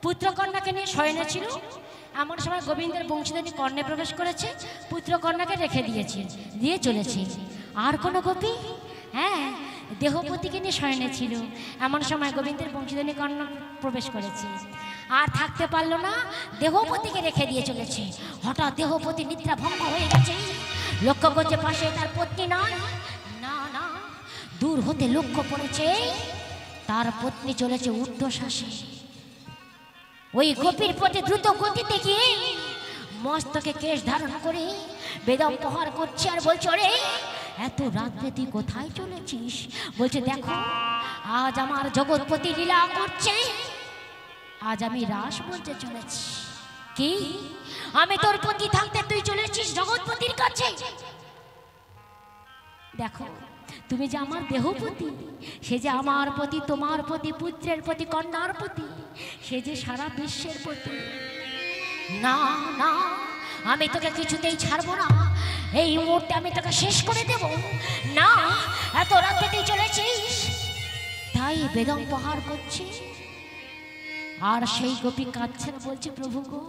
পুত্রকন্যাকে নিয়ে শয়নে ছিল। এমন সময় গোবিন্দের বংশীধ্বনি কর্ণে প্রবেশ করেছে, পুত্রকন্যাকে রেখে দিয়েছে, দিয়ে চলেছে। আর কোনো গোপী হ্যাঁ দেহপতিকে নিয়ে শয়নে ছিল। এমন সময় গোবিন্দের বংশীধ্বনি কর্ণ প্রবেশ করেছে, আর থাকতে পারলো না, দেহপতিকে রেখে দিয়ে চলেছে। হঠাৎ দেহপতি নিদ্রা ভঙ্গ হয়ে গেছে, লক্ষ্য করছে পাশে তার পত্নী নয়, না না, দূর হতে লক্ষ্য পড়েছে তার পত্নী চলেছে ঊর্ধ্বশ্বাসে। ওই গোপীর প্রতি দ্রুত গতিতে গিয়ে মস্তকে কেশ ধারণ করে বেদম প্রহার করছে আর বলছে, রে এত রাত্রে তুই কোথায় চলেছিস? বলছে, দেখো আজ আমার জগৎপতি লীলা করছে, আজ আমি রাস বলতে চলেছি। কি আমি তোর পতি থাকতে তুই চলেছিস জগৎপতির কাছে? দেখো তুমি যে আমার দেহপতি, সে যে আমার প্রতি, তোমার প্রতি, পুত্রের প্রতি, কন্যার প্রতি, সে যে সারা বিশ্বের প্রতি। না না, আমি তোকে কিছুতেই ছাড়বো না, এই মুহূর্তে আমি তোকে শেষ করে দেব। না, এত রাতে তুই চলেছিস, তাই বেদম প্রহার করছি। আর সেই গোপী কাঁদছেন, বলছে, প্রভু গো,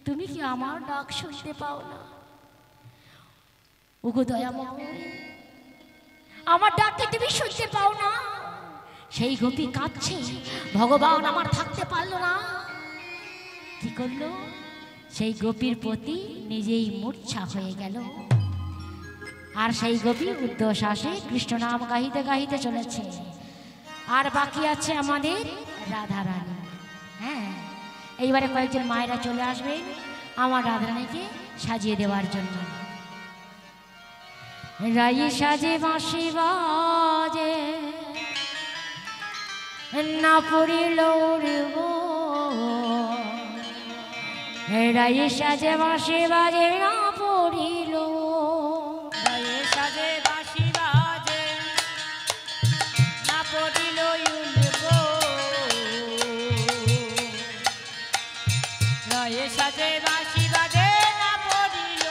তুমি কি আমার ডাক শুনতে পাও না? ওগো দয়াময়, আমার ডাককে তুমি শুনতে পাও না? সেই গোপী কাঁদছে, ভগবান আমার থাকতে পারলো না, কি করলো? সেই গোপীর প্রতি নিজেই মূর্ছা হয়ে গেল। আর সেই গোপী ঊর্ধ্বশ্বাসে কৃষ্ণ নাম গাহিতে গাহিতে চলেছে। আর বাকি আছে আমাদের রাধারানী। হ্যাঁ, এইবারে কয়েকজন মায়েরা চলে আসবেন আমার রাধারানীকে সাজিয়ে দেওয়ার জন্য। রাই সাজে বাঁশি বাজে না পড়িল রাই সাজে বাঁশি বাজে না পড়িল, রাই সাজে বাঁশি বাজে না পড়িল উলবো, রাই সাজে বাঁশি বাজে না পড়িল,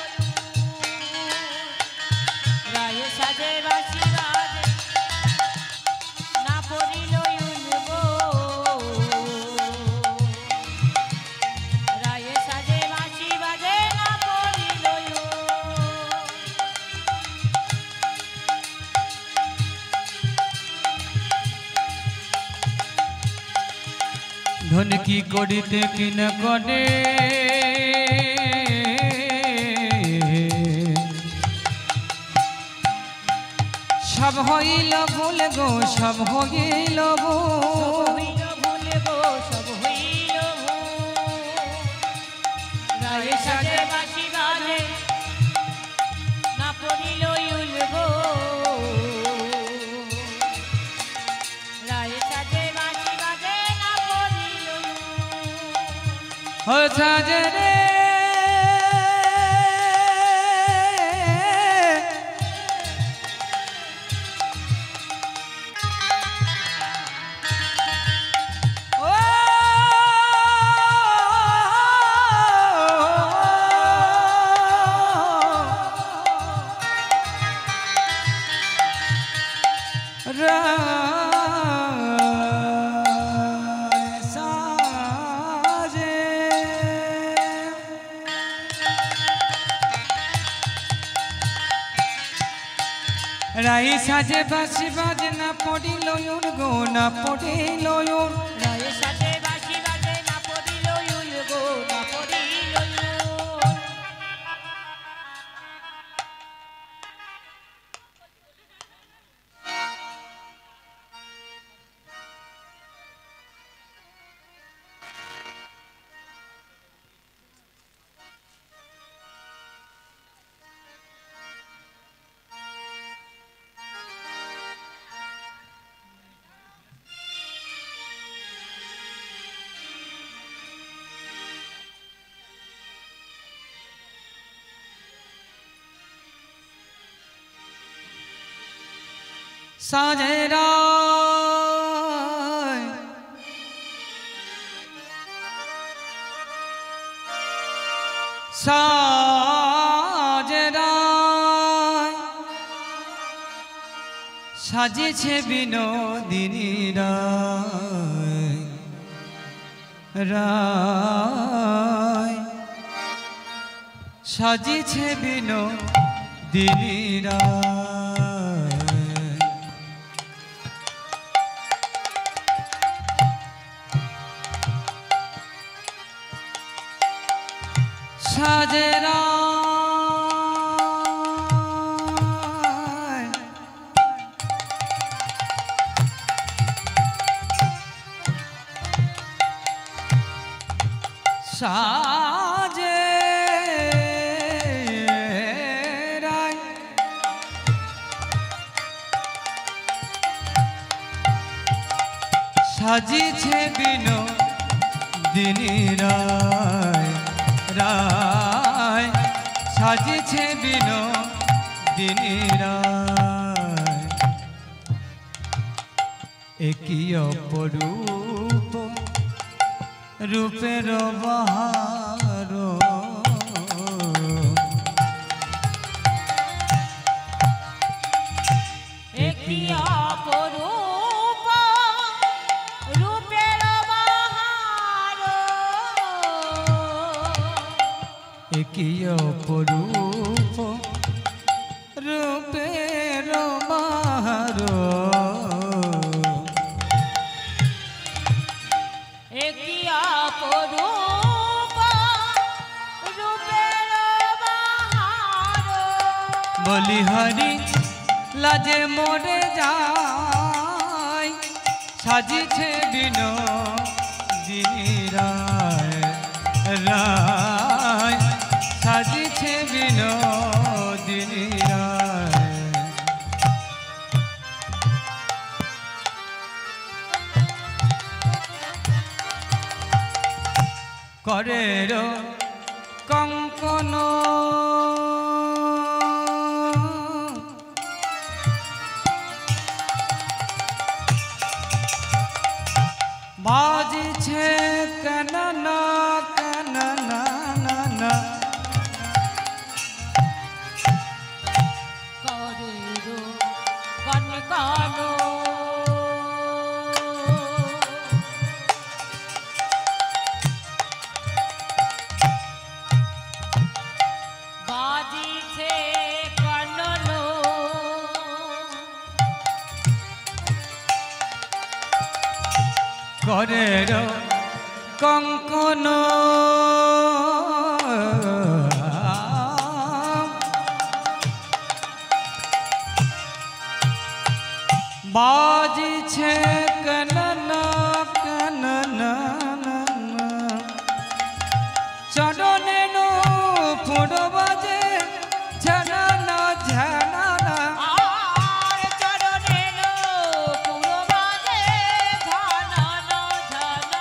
রাই সাজে বাঁশি বাজে না পড়িল উলবো, রাই সাজে বাঁশি বাজে না পড়িল। ধন কি করিতে কিন করে সব হইল ভুল গো, সব হইল ভুল, সব হইল রাই সাজে বাঁশি বাজে না পড়িল উলবো, রাই সাজে বাঁশি বাজে না পড়িল। ও সাজে রে রাই সাজে বাঁশি বাজে না পড়িল গো, না পড়িল, রাই সাজে বাঁশি বাজে না পড়িল উলবো, না পড়িল। সাজে রায় সাজে রায় সাজেছে বিনোদিনী রায়, রায় সাজিছে বিনোদিনী রায় সাজে রায় সাজে রায় সাজিছে বিনোদিনী রায় রায় সাজিছে বিনোদিনী রায় একই অপরূপ রূপের বাহার একই অপরূপ রূপের বাহার একই অপরূপ রূপের বাহার একই অপরূপ রূপের বাহার বলি হরি লাজে মরে যায় সাজিছে বিনোদিনী রায় রায় সাজিছে বিনোদিনী রায় করের কঙ্কন বাজিছে কাননা কাননা নানা করের কনকন বাজিছে কনন করের কঙ্কন বাজিছে কাননা কাননা চরণে ফুড বাজে ঝানা ঝানা আর চরণের পুরো বাজে ঝনন ঝনন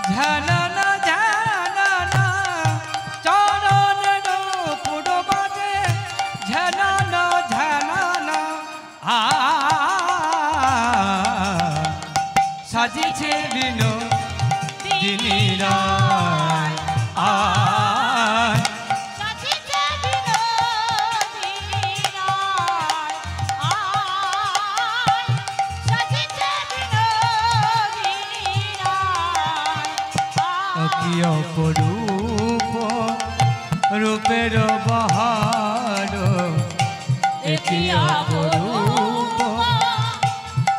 ঝানা ঝানা চরণের ফুড বাজে ঝানা ঝানা সাজিছে বিনোদিনী রায় সাজিছে বিনোদিনী রায় সাজিছে বিনোদিনী রায় কি অপরূপ রূপের বাহার কি অপরূপ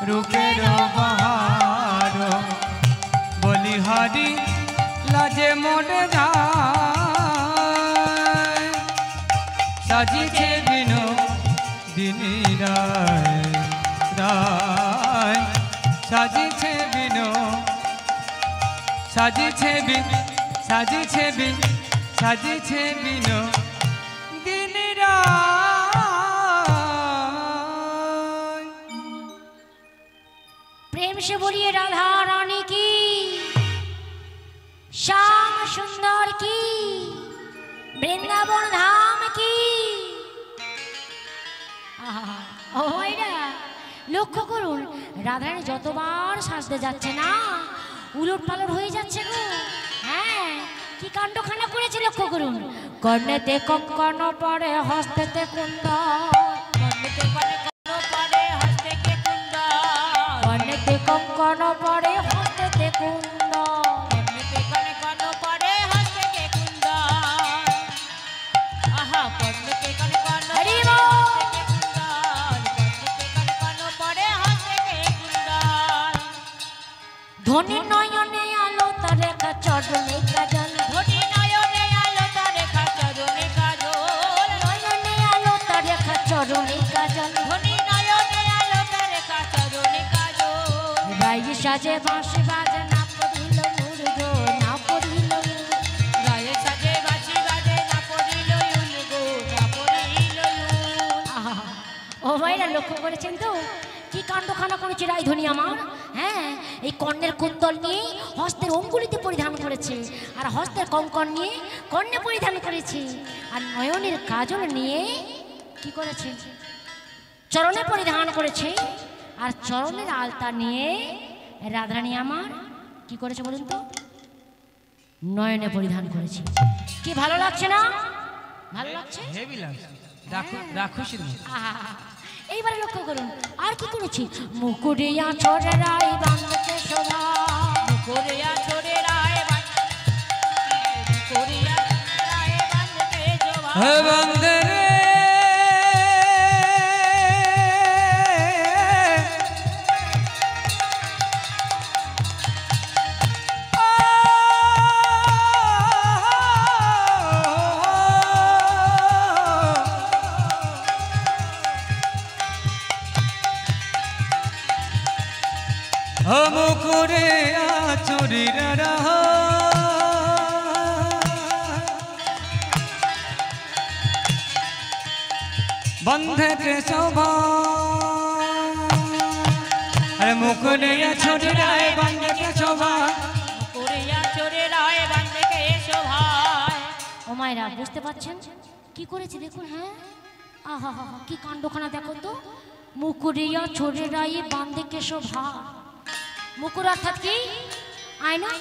রূপের বাহার বলি হরি লাজে মরে যায় সাজিছে বিনোদিনী রায় রায় সাজিছে সাজিছে সাজিছে বিনোদিনী রায় प्रेम से बोलिए राधा रानी की, श्याम सुंदर की, वृंदावन धाम की। ও ভাইরা লক্ষ্য করুন, রাধারানী যতবার সাজতে যাচ্ছে না উলট পালট হয়ে যাচ্ছে গো। হ্যাঁ, কি কাণ্ডখানা করেছে লক্ষ্য করুন। কর্ণেতে কঙ্কন পরে হস্তেতে কুণ্ডল কর্ণেতে কঙ্কন পরে হস্তে কুণ্ডল কর্ণেতে কঙ্কন পরে হস্তেতে কুণ্ডল কর্ণেতে কঙ্কন পরে হস্তে কুণ্ডল আহা কর্ণেতে কঙ্কন হরি বল। ধনী নয়নে আলো তার রেখা চরণে কাজল ধনী নয়নে আলো তার রেখা চরণে কাজল নয়নে আলো তার রেখা চরণে কাজল ধনী নয়নে আলো তার রেখা চরণে কাজল রাই সাজে বাঁশি বাজে না পড়িল মুরগ না পড়িল গায়ে সাজে বাঁশি বাজে না পড়িল ইউল গো না পড়িল ইউল আহা, ও ভাইরা লক্ষ্য করেছেন তো কি কাণ্ডখানা করেছে রায়ধনী আমার। হ্যাঁ, এই কর্ণের কুণ্ডল নিয়ে হস্তের অঙ্গুলিতে পরিধান করেছে আর হস্তের কঙ্কন নিয়ে কর্ণে পরিধান করেছে আর নয়নের কাজল নিয়ে কি করেছে চরণে পরিধান করেছে আর চরণের আলতা নিয়ে রাধারানী আমার কি করেছে বলুন তো নয়নে পরিধান করেছে। কি ভালো লাগছে না? ভালো লাগছে? হেভি লাগছে রাক্ষসীর মতো। আহা, এইবারে লক্ষ্য করুন আর কি করেছি মুকুরিয়া ছোড়ে রাই বান্ধকে শোভা কোরিয়া ছোড়ে রায় কোরিয়া রায় বাঁধতে জোবা হে বন্দে রে মুকুরে আচুরির বন্ধে শোভা আরে মুকুরে আচুরির বন্ধে শোভা কোরিয়া ছোড়ে রায় বাঁধতে শোভায় ও মায়েরা বুঝতে পারছেন কি করেছে দেখুন। হ্যাঁ, আহা হা কি কাণ্ডখানা দেখো তো মুকুরিয়া ছোড়ে রাই বান্ধকে শোভা। মুকুর অর্থাৎ কি আয়না,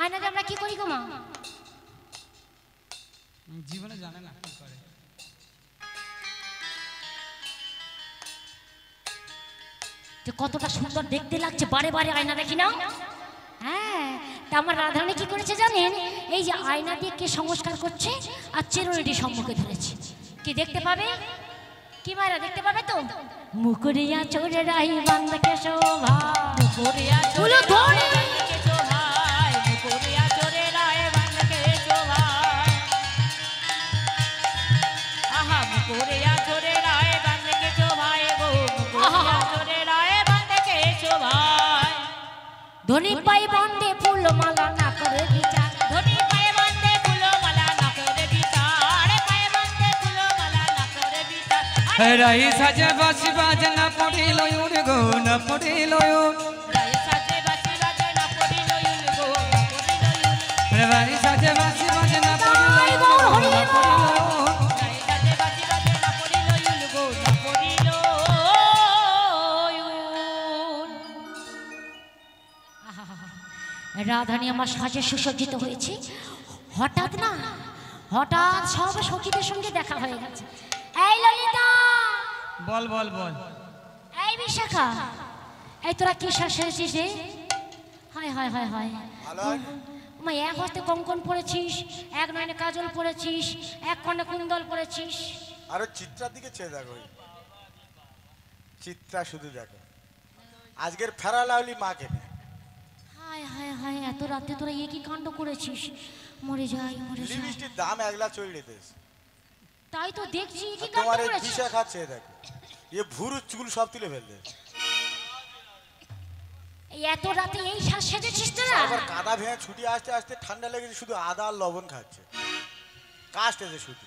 আয়নাতে আমরা কি করি গো মা? জীবনে জানে না কি করে। যে কতটা সুন্দর দেখতে লাগছে বারে বারে আয়না দেখি না। হ্যাঁ, তা আমার রাধারানী কি করেছে জানেন এই যে আয়না দিয়ে কে সংস্কার করছে আর চিরুনিটি সম্মুখে ধরেছে কি দেখতে পাবে কি মায়েরা দেখতে পাবে তো মুকুরিয়া চোরে রাই বান্ধকে শোভা কোরিয়া ফুলো ধরে বাঁধতে শোভায় কোরিয়া ছোড়ে রায় বাঁধতে শোভায় আহা কোরিয়া ছোড়ে রায় বাঁধতে শোভায় গো কোরিয়া ছোড়ে রায় বাঁধতে শোভায় ধনী পাই বান্ধে ফুল মালা না করে বিচার ধনী পায়ে বাঁধতে ফুলো মালা না করে বিচার পায়ে বাঁধতে ফুলো মালা না করে বিচার রাই সাজে বাসি বাজে না পড়িল উড় গো না পড়িল রায় সাজে বাঁশি বাজে না পড়িল ইউল গো না পড়িল ইউল রাই সাজে বাসি বাজে না পড়িল তাই গো, হরি না বল। পড়িল রায় সাজে বাঁশি বাজে না পড়িল ইউল গো না পড়িল ইউল রাধারানী আমার সাজে সুসজ্জিত হয়েছে হঠাৎ না হঠাৎ সব সখীদের সঙ্গে দেখা হয়ে গেছে। এই ললিতা, বল বল বল এই বিশাখা, এই তোরা কি সেরেছিস রে? হায় হায় হায় হায় মা, এক হস্তে কঙ্কন পরেছিস, এক নয়নে কাজল পরেছিস, এক কর্ণে কুণ্ডল পরেছিস। আরে চিত্রার দিকে চেয়ে দেখো, চিত্রা শুধু দেখো আজকের ফেরা লাউলি মাকে নিয়ে। হায় হায় হায়, এত রাতে তোরা এ কি কাণ্ড করেছিস? মরে যাই মরে যাই। লিপস্টিক দাম 1 লাখ চড়িয়ে দিয়েছে। তাই তো দেখছি এ কি কাণ্ড তোমার এই করেছিস। দিশা খাচ্ছে দেখো, এ ভুরু চুল সব তুলে ফেলবে। এই এত রাতে এই সাজ সেজেছিস তোরা? আবার কাদা ভেঙে ছুটি আসতে আসতে ঠান্ডা লেগেছে, শুধু আদা আর লবণ খাচ্ছে, কাস্ট এসে শুধু।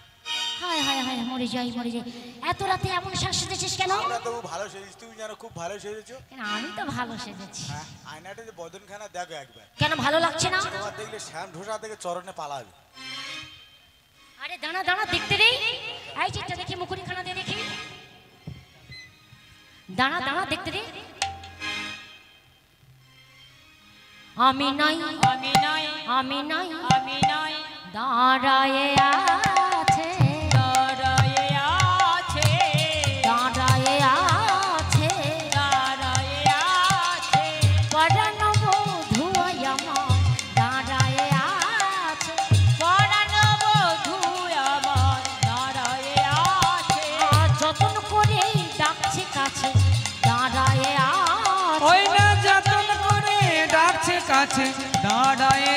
হায় হায় হায়, মরে যাই মরে যাই। এত রাতে এমন সাজ সেজেছিস কেন? আমরা তবু ভালো সেজেছি, তুমি জানো খুব ভালো সেজেছো। কেন, আমি তো ভালো সেজেছি। হ্যাঁ, আয়নাটা যে বদনখানা দেখো একবার, কেন ভালো লাগছে না? তোমার দেখলে শ্যাম ঢোসা থেকে চরণে পালাবে। আরে দাঁড়া দাঁড়া, দেখতে রে। এই চিত্রা দেখি, মুকুরিখানা দিয়ে দেখি। দাঁড়া দাঁড়া, দেখতে রে। আমি নাই আমি নাই আমি নাই আমি নাই দাঁড়ায়ে আছে, দাঁড়ায়ে আছে, দাঁড়ায়ে আছে, দাঁড়ায়ে আছে, পরাণ বধূ আমার দাঁড়ায়ে আছে, পরাণ বধূ আমার দাঁড়ায়ে আছে, যতন করে ডাকছে কাছে দাঁড়ায়ে ওই আছে। না যতন করে ডাকছে কাছে দাঁড়ায়ে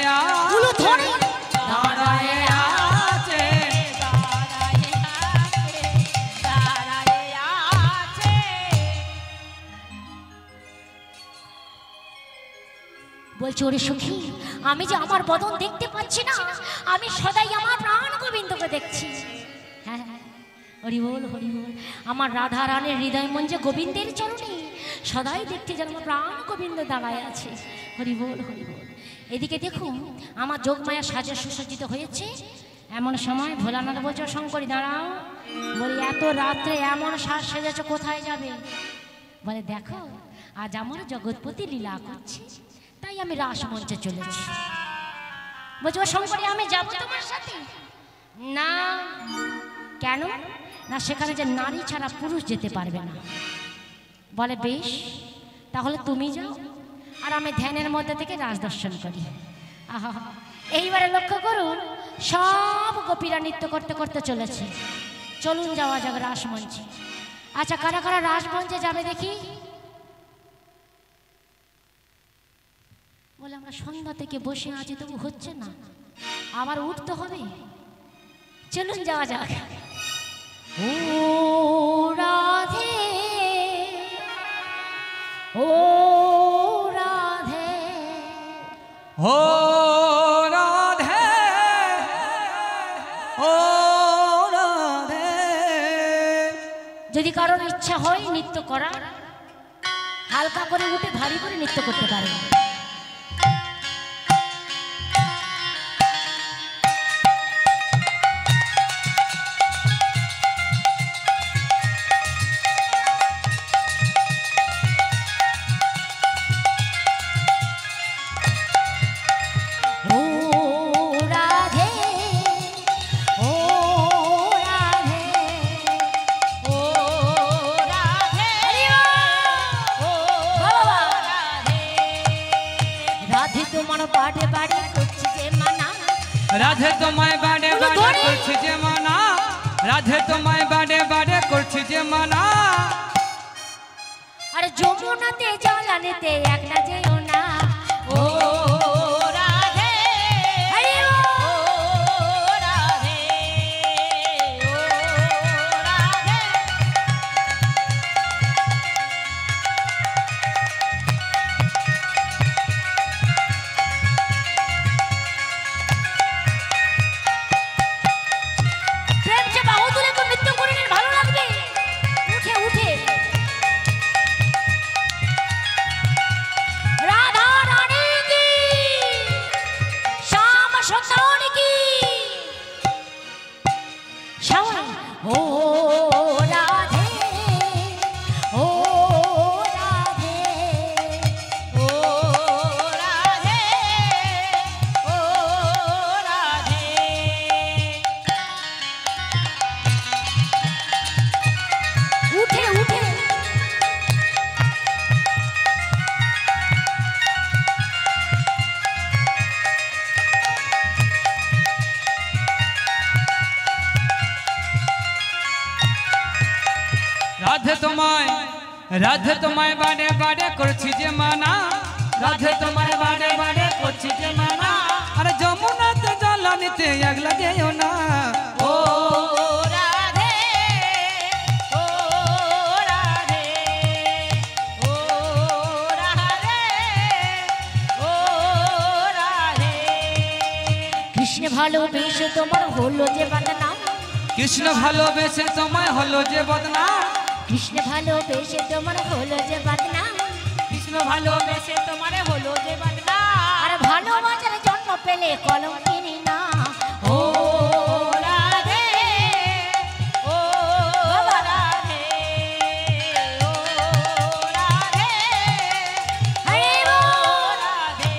গুলো ধরে দাঁড়ায়ে আছে। দাঁড়ায়ে আছে, দাঁড়ায়ে আছে। বলছি ওরে সখী, আমি যে আমার বদন দেখতে পাচ্ছি না, আমি সদাই আমার প্রাণ গোবিন্দকে দেখছি। হ্যাঁ হ্যাঁ, হরি বল হরি বল। আমার রাধা রানীর হৃদয় মঞ্জে গোবিন্দের চরণে সদাই দেখতে যেন আমার প্রাণ গোবিন্দ দাঁড়ায় আছে। হরি বল হরি বল। এদিকে দেখুন আমার যোগমায়া সাজে সুসজ্জিত হয়েছে। এমন সময় ভোলানাথ বলছে, শঙ্করী দাঁড়াও। বলি এত রাত্রে এমন সাজ সেজেছ, কোথায় যাবে? বলে দেখো আজ আমার জগৎপতি লীলা করছে, তাই আমি রাসমঞ্চে চলেছি। বলছি ও শঙ্করী, আমি যাব তোমার সাথে? না। কেন? না সেখানে যে নারী ছাড়া পুরুষ যেতে পারবে না। বলে বেশ, তাহলে তুমি যাও আর আমি ধ্যানের মধ্যে থেকে রাজ দর্শন করি। আহা, এইবারে লক্ষ্য করুন সব গোপীরা নৃত্য করতে করতে চলেছে। চলুন যাওয়া যাক রাসমঞ্চে। আচ্ছা, কারা কারা রাসমঞ্চে যাবে দেখি? বলে আমরা সন্ধ্যা থেকে বসে আছি, তবু হচ্ছে না, আবার উঠতে হবে। চলুন যাওয়া যাক। ও রাধে, ও রাধে, ও রাধে, ও রাধে। যদি কারোর ইচ্ছা হয় নৃত্য করার, হালকা করে উঠে ভারী করে নৃত্য করতে পারে। ও রাধে, ও রাধে, ও রাধে, ও রাধে, রাধে তোমার বাড়ে বাড়ে করছি যে মানা। রাধে তোমায় বাড়ে ওগুলো বাড়ে ধরে। করছি যে মানা, রাধে তোমায় বাড়ে বাড়ে করছি যে মানা। আর যমুনাতে জল আনতে একলা যেও না। ও রাধে, আরে ও ও রাধে, ও রাধে। প্রেম সে বাহু তুলে তো নৃত্য করে নিন, ভালো লাগবে। উঠে উঠে রাধা রানী কি, শ্যাম সুন্দর কি, শ্যাম। ও রাধে, ও রাধে, ও রাধে, ও রাধে। উঠে উঠে রাধে তোমায়, রাধে তোমায় বাড়ে বাড়ে করছি যে মানা, রাধে তোমায় বাড়ে বাড়ে করছি যে মানা। আরে যমুনাতে জল আনতে একলা যেও না। ও রাধে, ও রাধে, ও রাধে, ও রাধে। কৃষ্ণ ভালোবেসে তোমার হলো যে বদনাম, কৃষ্ণ ভালোবেসে তোমায় হলো যে বদনাম, কৃষ্ণ ভালোবেসে তোমার হলো যে বদনাম। কৃষ্ণ ভালোবেসে তোমার হলো যে বদনাম। আর ভালোবাসার জন্ম পেলে কলঙ্কিনী না। ও রাধে, ও রাধে, ও রাধে, হরে ও বল। রাধে।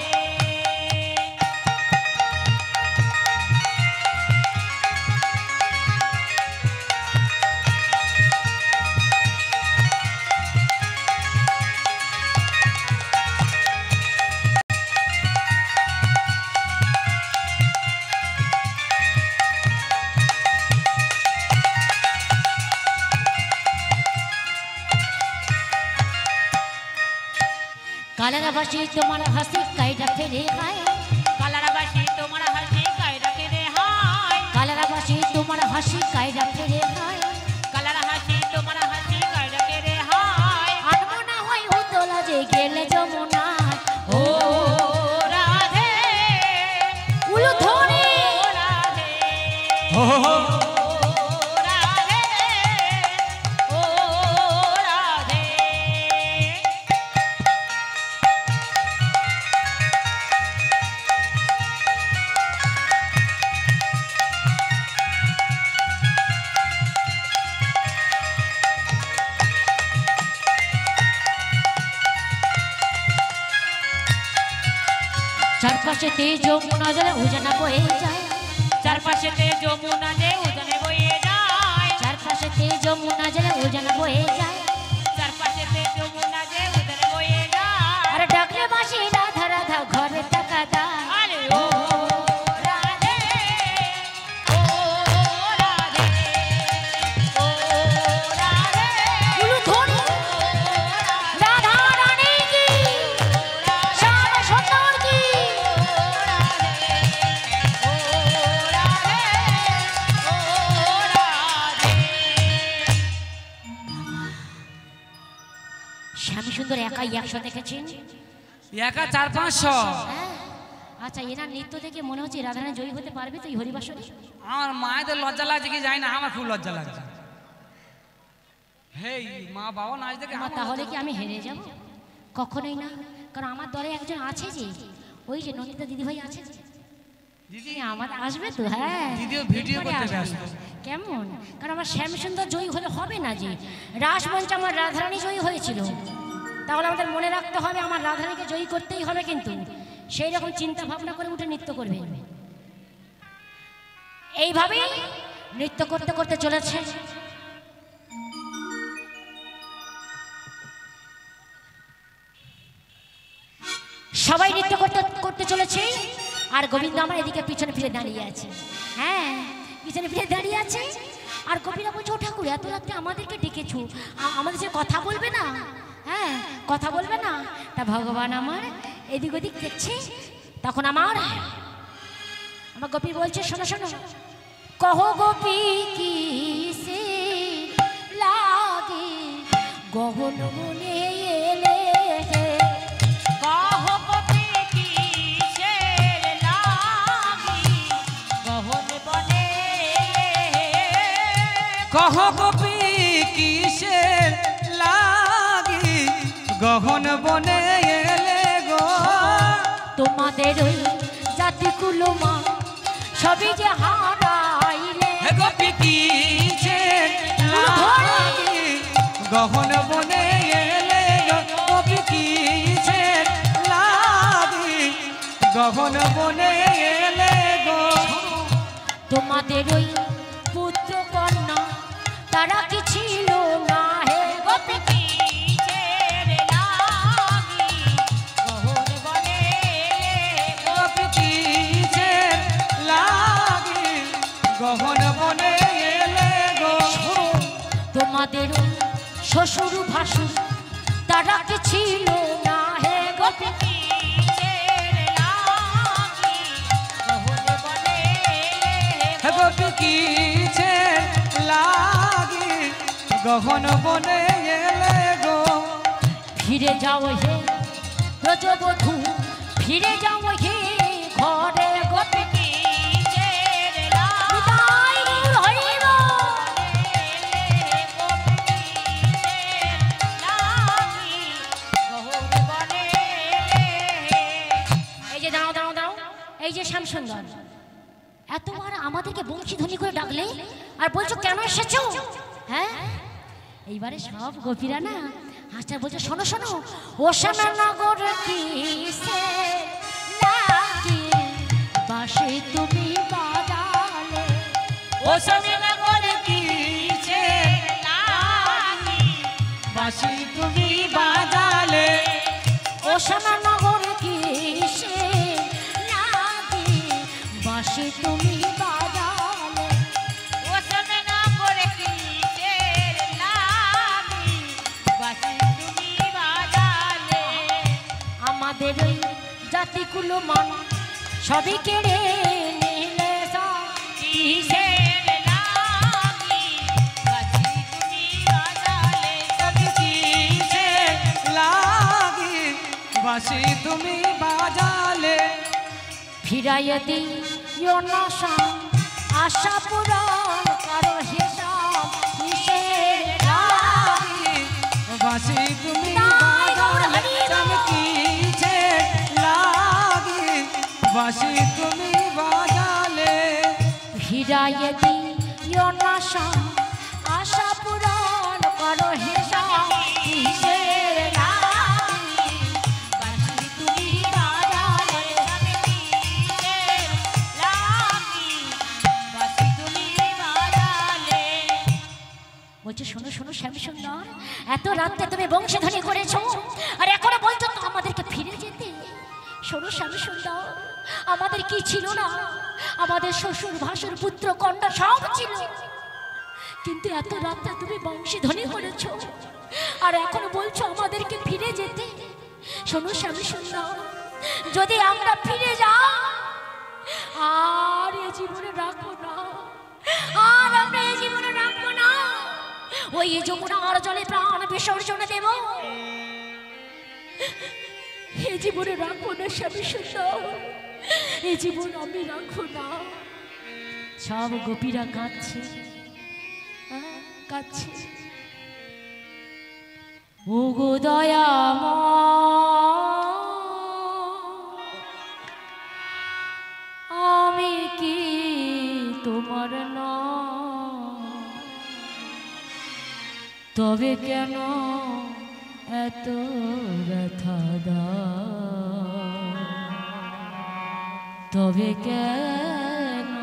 কালারাবাসী তোমার হাসি কাইটা ফেরে হায় কালারাবাসী তোমার হাসি কায়রা কেড়ে হায় কালারাবাসী তোমার হাসি কাইটা ফেরে হায় কালারা হাসি তোমার হাসি কায়রা কেড়ে হায় আর মনে হয় উতলা যে গেলে যমুনা ও রাধে উলু ধরে ও রাধে ও ও রাধে ও রাধে চারপাশেতে যমুনা জলে উজানা বয়ে যায় চারপাশেতে যমুনা যে উজানে বয়ে যায় চারপাশেতে যমুনা জলে উজানা বয়ে যায় চারপাশেতে যমুনা যে উজানে বয়ে যায় আর ডাকলে বাসি রাধা রাধা ঘরে টাকা দায় আরে ও রাধে ও রাধে ও রাধে উলু ধরে রাধা রানী কি শ্যাম সুন্দর কি শ্যামী সুন্দর একাই 100 দেখেছেন একা 400-500। হ্যাঁ আচ্ছা এরা নৃত্য দেখে মনে হচ্ছে রাধারানী জয়ী হতে পারবে তো এই হরিবাসরে আমার মায়েদের লজ্জা লাগছে কি জানি না, আমার খুব লজ্জা লাগছে। হেই মা বাবা নাচ দেখে মা, তাহলে কি আমি হেরে যাব? কখনোই না, কারণ আমার দলে একজন আছে যে ওই যে নন্দিতা দিদিভাই আছে যে দিদি আমার আসবে তো। হ্যাঁ দিদিও ভিডিও এরপরে করতে আসবে। ব্যস্ত। কেমন, কারণ আমার শ্যামসুন্দর জয়ী হলে হবে না যে রাসমঞ্চে আমার রাধারানী জয়ী হয়েছিল, তাহলে আমাদের মনে রাখতে হবে আমার রাধারানীকে জয়ী করতেই হবে, কিন্তু সেই রকম চিন্তা ভাবনা করে উঠে নৃত্য করবে। এইভাবেই নৃত্য করতে করতে চলেছে। সবাই নৃত্য করতে করতে চলেছে, আর গোবিন্দ আমার এদিকে পিছনে ফিরে দাঁড়িয়ে আছে। হ্যাঁ পিছনে ফিরে দাঁড়িয়ে আছে, আর গোপীরা বলছে ও ঠাকুর এত রাত্রে আমাদেরকে ডেকেছো, আমাদের সাথে কথা বলবে না? হ্যাঁ কথা বলবে না? তা ভগবান আমার এদিক ওদিক দেখছে, তখন আমার গোপী বলছে শোনো শোনো, কহ গোপী কি সে লাগে গহন মনে এলে, কহ গোপী কিসের লাগি গহন বনে, কহ গোপী কিসের লাগি গহন বনে এলে গো, তোমাদের ওই জাতিকুলো মা সবই যে হারাইলে, হে গোপী কিসের লাগি গহন বনে এলে গো, গোপী কিসের লাগি গহন বনে এলে গো, তোমাদের ওই পুত্র কন্যা তারা কি ছিল না হে গোপী, কিসের লাগি গহন বনে, গোপী কিসের লাগি গহন বনে এলে গো, তোমাদের ওই শ্বশুর ভাসুর তারা কি ছিল না হে গোপী, কিসের লাগি গহন বনে, হে গোপী কিসের লাগি গহন বনে এলে গো, ফিরে যাও হে ব্রজবধূ, ফিরে যাও হে ঘরে গোপী, কিসের বিদায় গৌর হরি বল। এই যে দাঁড়াও দাঁড়াও দাঁড়াও, এই যে শ্যামসুন্দর এতবার আমাদেরকে বংশীধ্বনি করে ডাকলে আর বলছো কেন এসেছো? হ্যাঁ এইবারে সব গোপীরা না হাসতে বলছে শোনো শোনো, ও শ্যামনগর কিসে লাগি বাসে তুমি বাজালে, ও শ্যামনগর কিসের লাগি বাঁশি তুমি বাজালে, ও শ্যামনগর কিসে লাগি বাসে তুমি বাজালে, ও শ্যামনগর কিসের লাগি বাঁশি তুমি বাজালে, কুলো মান সবই কেড়ে নিলে সব। কিসের লাগি বাঁশি তুমি বাজালে সবই কিসের লাগি বাঁশি তুমি বাজালে ফিরাইয়ে দিও না সব আশা পূরণ করো হিসাব কিসের লাগি। বাঁশি তুমি তাই গৌর হরি বাজালে কিছে লাগি বাঁশি তুমি বাজালে ফিরাইয়ে দিও না সব আশা পূরণ করো হিসাব কিসের লাগি। বাঁশি তুমি বাজালে সবই কিসের লাগি বাঁশি তুমি বাজালে। বলছে শোনো শোনো শ্যাম সুন্দর, এত রাত্রে তুমি বংশধ্বনি করেছো আর এখনো বলছো তো আমাদেরকে ফিরে যেতে। শোনো শ্যাম সুন্দর, আমাদের কি ছিল না? আমাদের শ্বশুর ভাসুর পুত্র কন্যা সব ছিল, কিন্তু এত রাত্রে তুমি বংশধ্বনি করেছো আর এখন বলছো আমাদেরকে ফিরে যেতে। শোনো শ্যাম সুন্দর, যদি আমরা ফিরে যাই আর এ জীবনে রাখবো না, আর আমরা এই জীবনে রাখবো না, ওই যমুনার জলে প্রাণ বিসর্জন দেব। এই জীবনে রাখবো না স্বামী সুন্দর, এই জীবন আমি রাখবো না। সব গোপীরা কাঁদছে, কাঁদছে। ও গো দয়াময়, আমি কি তোমার না, তবে কেন এত ব্যথা দাও, তবে কেন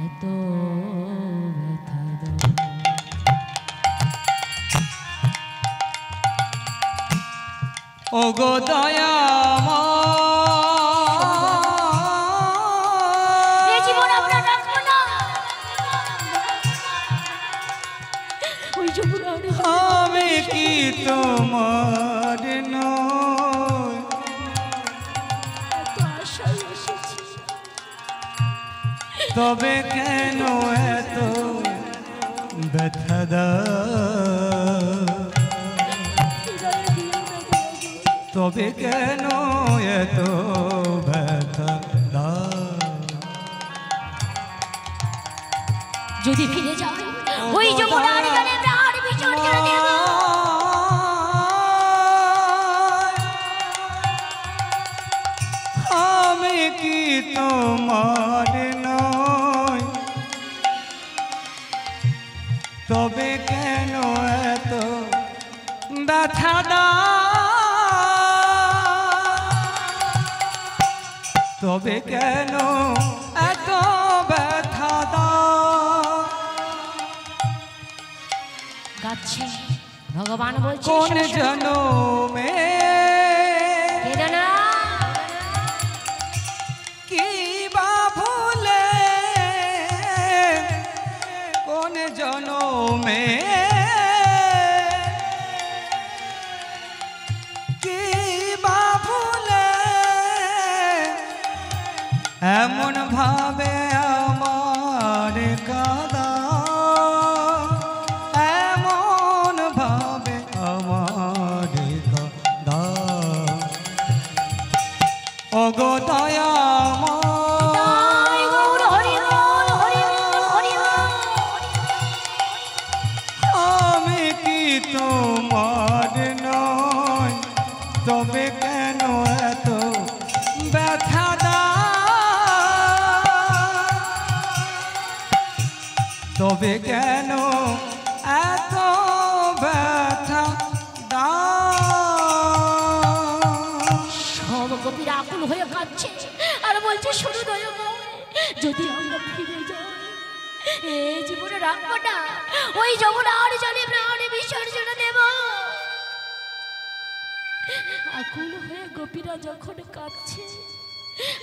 এত ব্যথা দাও। ওগো দয়াময়, এই জীবন আমরা রাখবো না, ওই জীবন আমি কি তোমার নই, এত আশায় এসেছি, তবে কেন এত ব্যথা দাও, হৃদয়ে দিও না দয়া। তবে কেন এত ব্যথা দাও। যদি ফিরে যাই ওই যমুনার জলে প্রাণ বিসর্জন দেব। আমি কি তোমার নই, তবে কেন এত ব্যথা দাও, তবে কেন এত ব্যথা দাও। গাচ্ছে ভগবান বলছে কোন জনমে বেদনা কি বা ভুলে, কোন জনমে কি বা ভুলে, এমন ভাবে আমার কাদা, এমন ভাবে আমার কাদা। ওগো দয়াময়, তাই গৌর হরি বল, হরি বল, হরি বল। আমি কি তোমার নই, তবে কেন এত ব্যথা দাও, তবে কেন এত ব্যথা দাও। সব গোপীরা আকুল হয়ে কাঁদছে আর বলছে শোনো দয়াময়, যদি আমরা ফিরে যাই এই জীবনে রাখবো না, ওই যমুনার জলে প্রাণ বিসর্জন দেব। আকুল হয়ে গোপীরা যখন কাঁদছে,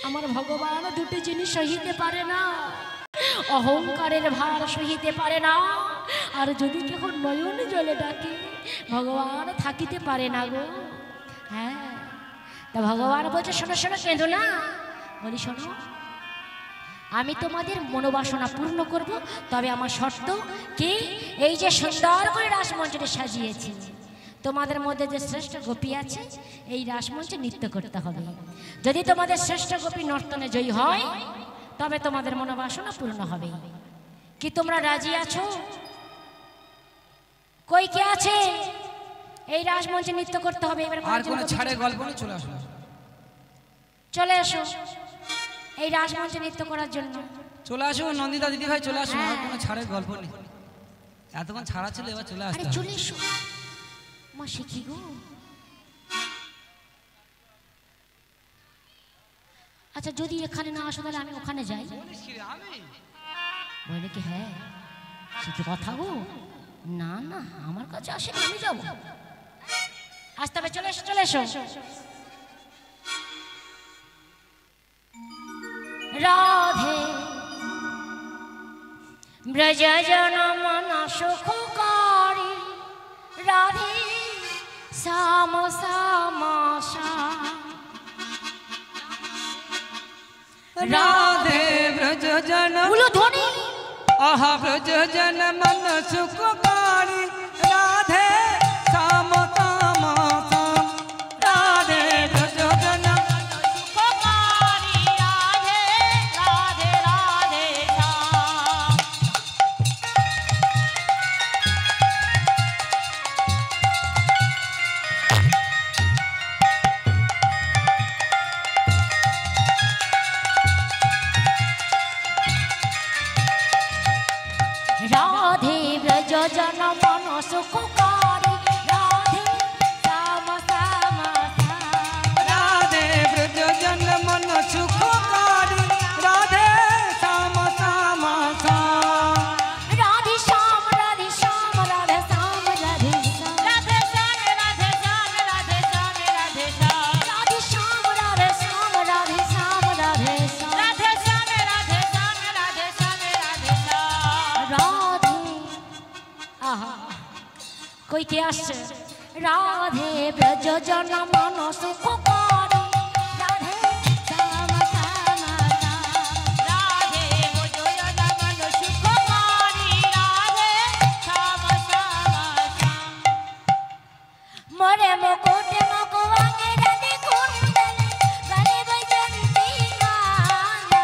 আমার ভগবান দুটি জিনিস সহিতে পারে না, অহংকারের ভার সহিতে পারে না, আর যদি কেহ নয়ন জলে ডাকে ভগবান থাকিতে পারে না গো। হ্যাঁ, তা ভগবান বলছে শোনো শোনো, কেঁদো না। বলি শোনো, আমি তোমাদের মনোবাসনা পূর্ণ করব, তবে আমার শর্ত কি, এই যে সুন্দর করে রাসমঞ্চটা সাজিয়েছি, তোমাদের মধ্যে যে শ্রেষ্ঠ গোপী আছে এই রাসমঞ্চে নৃত্য করতে হবে। যদি তোমাদের শ্রেষ্ঠ গোপী নর্তনে জয়ী হয় তবে তোমাদের মনোবাসনা পূর্ণ হবে। কি তোমরা রাজি আছো? কই কে আছে? এই রাসমঞ্চে নৃত্য করতে হবে। এবার আর কোনো ছাড়ে গল্প নেই, চলে আসো। চলে এসো এই রাসমঞ্চে নৃত্য করার জন্য। চলে আসো নন্দিতা দিদি ভাই, চলে আসো। আর কোনো ছাড়ের গল্প নেই, এতক্ষণ ছাড়া ছিল, এবার চলে আসো। চলে এসো মা, শিখি গো। আচ্ছা যদি এখানে না আসো তাহলে আমি ওখানে যাই। বলে কি হ্যাঁ শিখি কথা গো? না না, আমার কাছে আসে, আমি যাবো। আসতে হবে, চলে এসো চলে এসো। রাধে ব্রজ জন মন সুখকারী, রাধে শ্যাম শ্যাম শ্যাম, রাধে ব্রজ জন ধ্বনি, আহা ব্রজ জন মন সুখকারী, রাধে শ্যাম শ্যাম শ্যাম, রাধে ব্রজ জন সুখকারী, রাধে রাধে রাধে শ্যাম। রাধে ব্রজ জন মন সুখকারী, রাধে শ্যাম শ্যাম শ্যাম, রাধে ব্রজ জন মন সুখকারী, রাধে শ্যাম শ্যাম শ্যাম, রাধে শ্যাম রাধে শ্যাম রাধে শ্যাম রাধে শ্যাম, রাধে শ্যাম রাধে শ্যাম রাধে শ্যাম রাধে শ্যাম, রাধে শ্যাম রাধে শ্যাম রাধে শ্যাম রাধে শ্যাম, রাধে শ্যাম রাধে শ্যাম রাধে শ্যাম রাধে শ্যাম। রাধে আহা কই কে আসছে? রাধে ব্রজ জন মন সুখকারী, রাধে শ্যাম শ্যাম শ্যাম, রাধে ব্রজ জন মন সুখকারী, রাধে শ্যাম শ্যাম শ্যাম। মরে মুকুট মকুয়াঙ্গে রাধে কুণ্ডলে, গলে বৈজয়ন্তী মালা।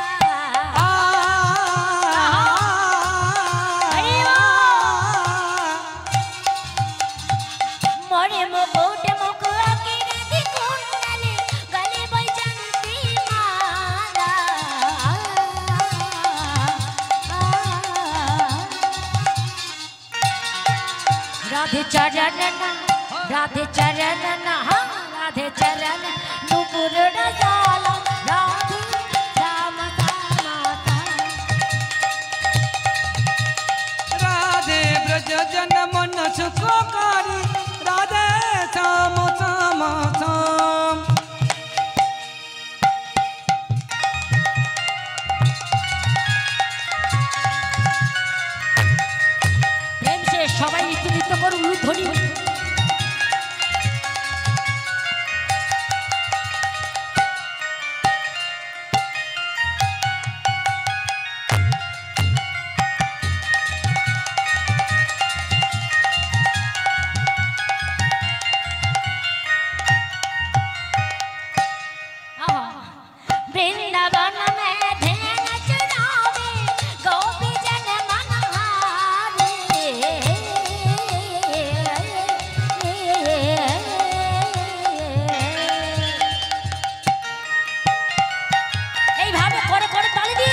মরে মুকুট মকুয়াঙ্গে রাধে কুণ্ডলে, গলে বৈজয়ন্তী মালা। রাধে চরণ রাধে চরণ রাধে চরণ নুপুর ডালা, রাধে শ্যাম শ্যাম শ্যাম, রাধে ব্রজ জন মন সুখকারী, রাধে শ্যাম শ্যাম শ্যাম, প্রেম সে সবাই নৃত্য করুন, ধ্বনি। वृंदावन में ध्यान चुरावे, गोपी जन मन हारे। এইভাবে করে করে তালি দি।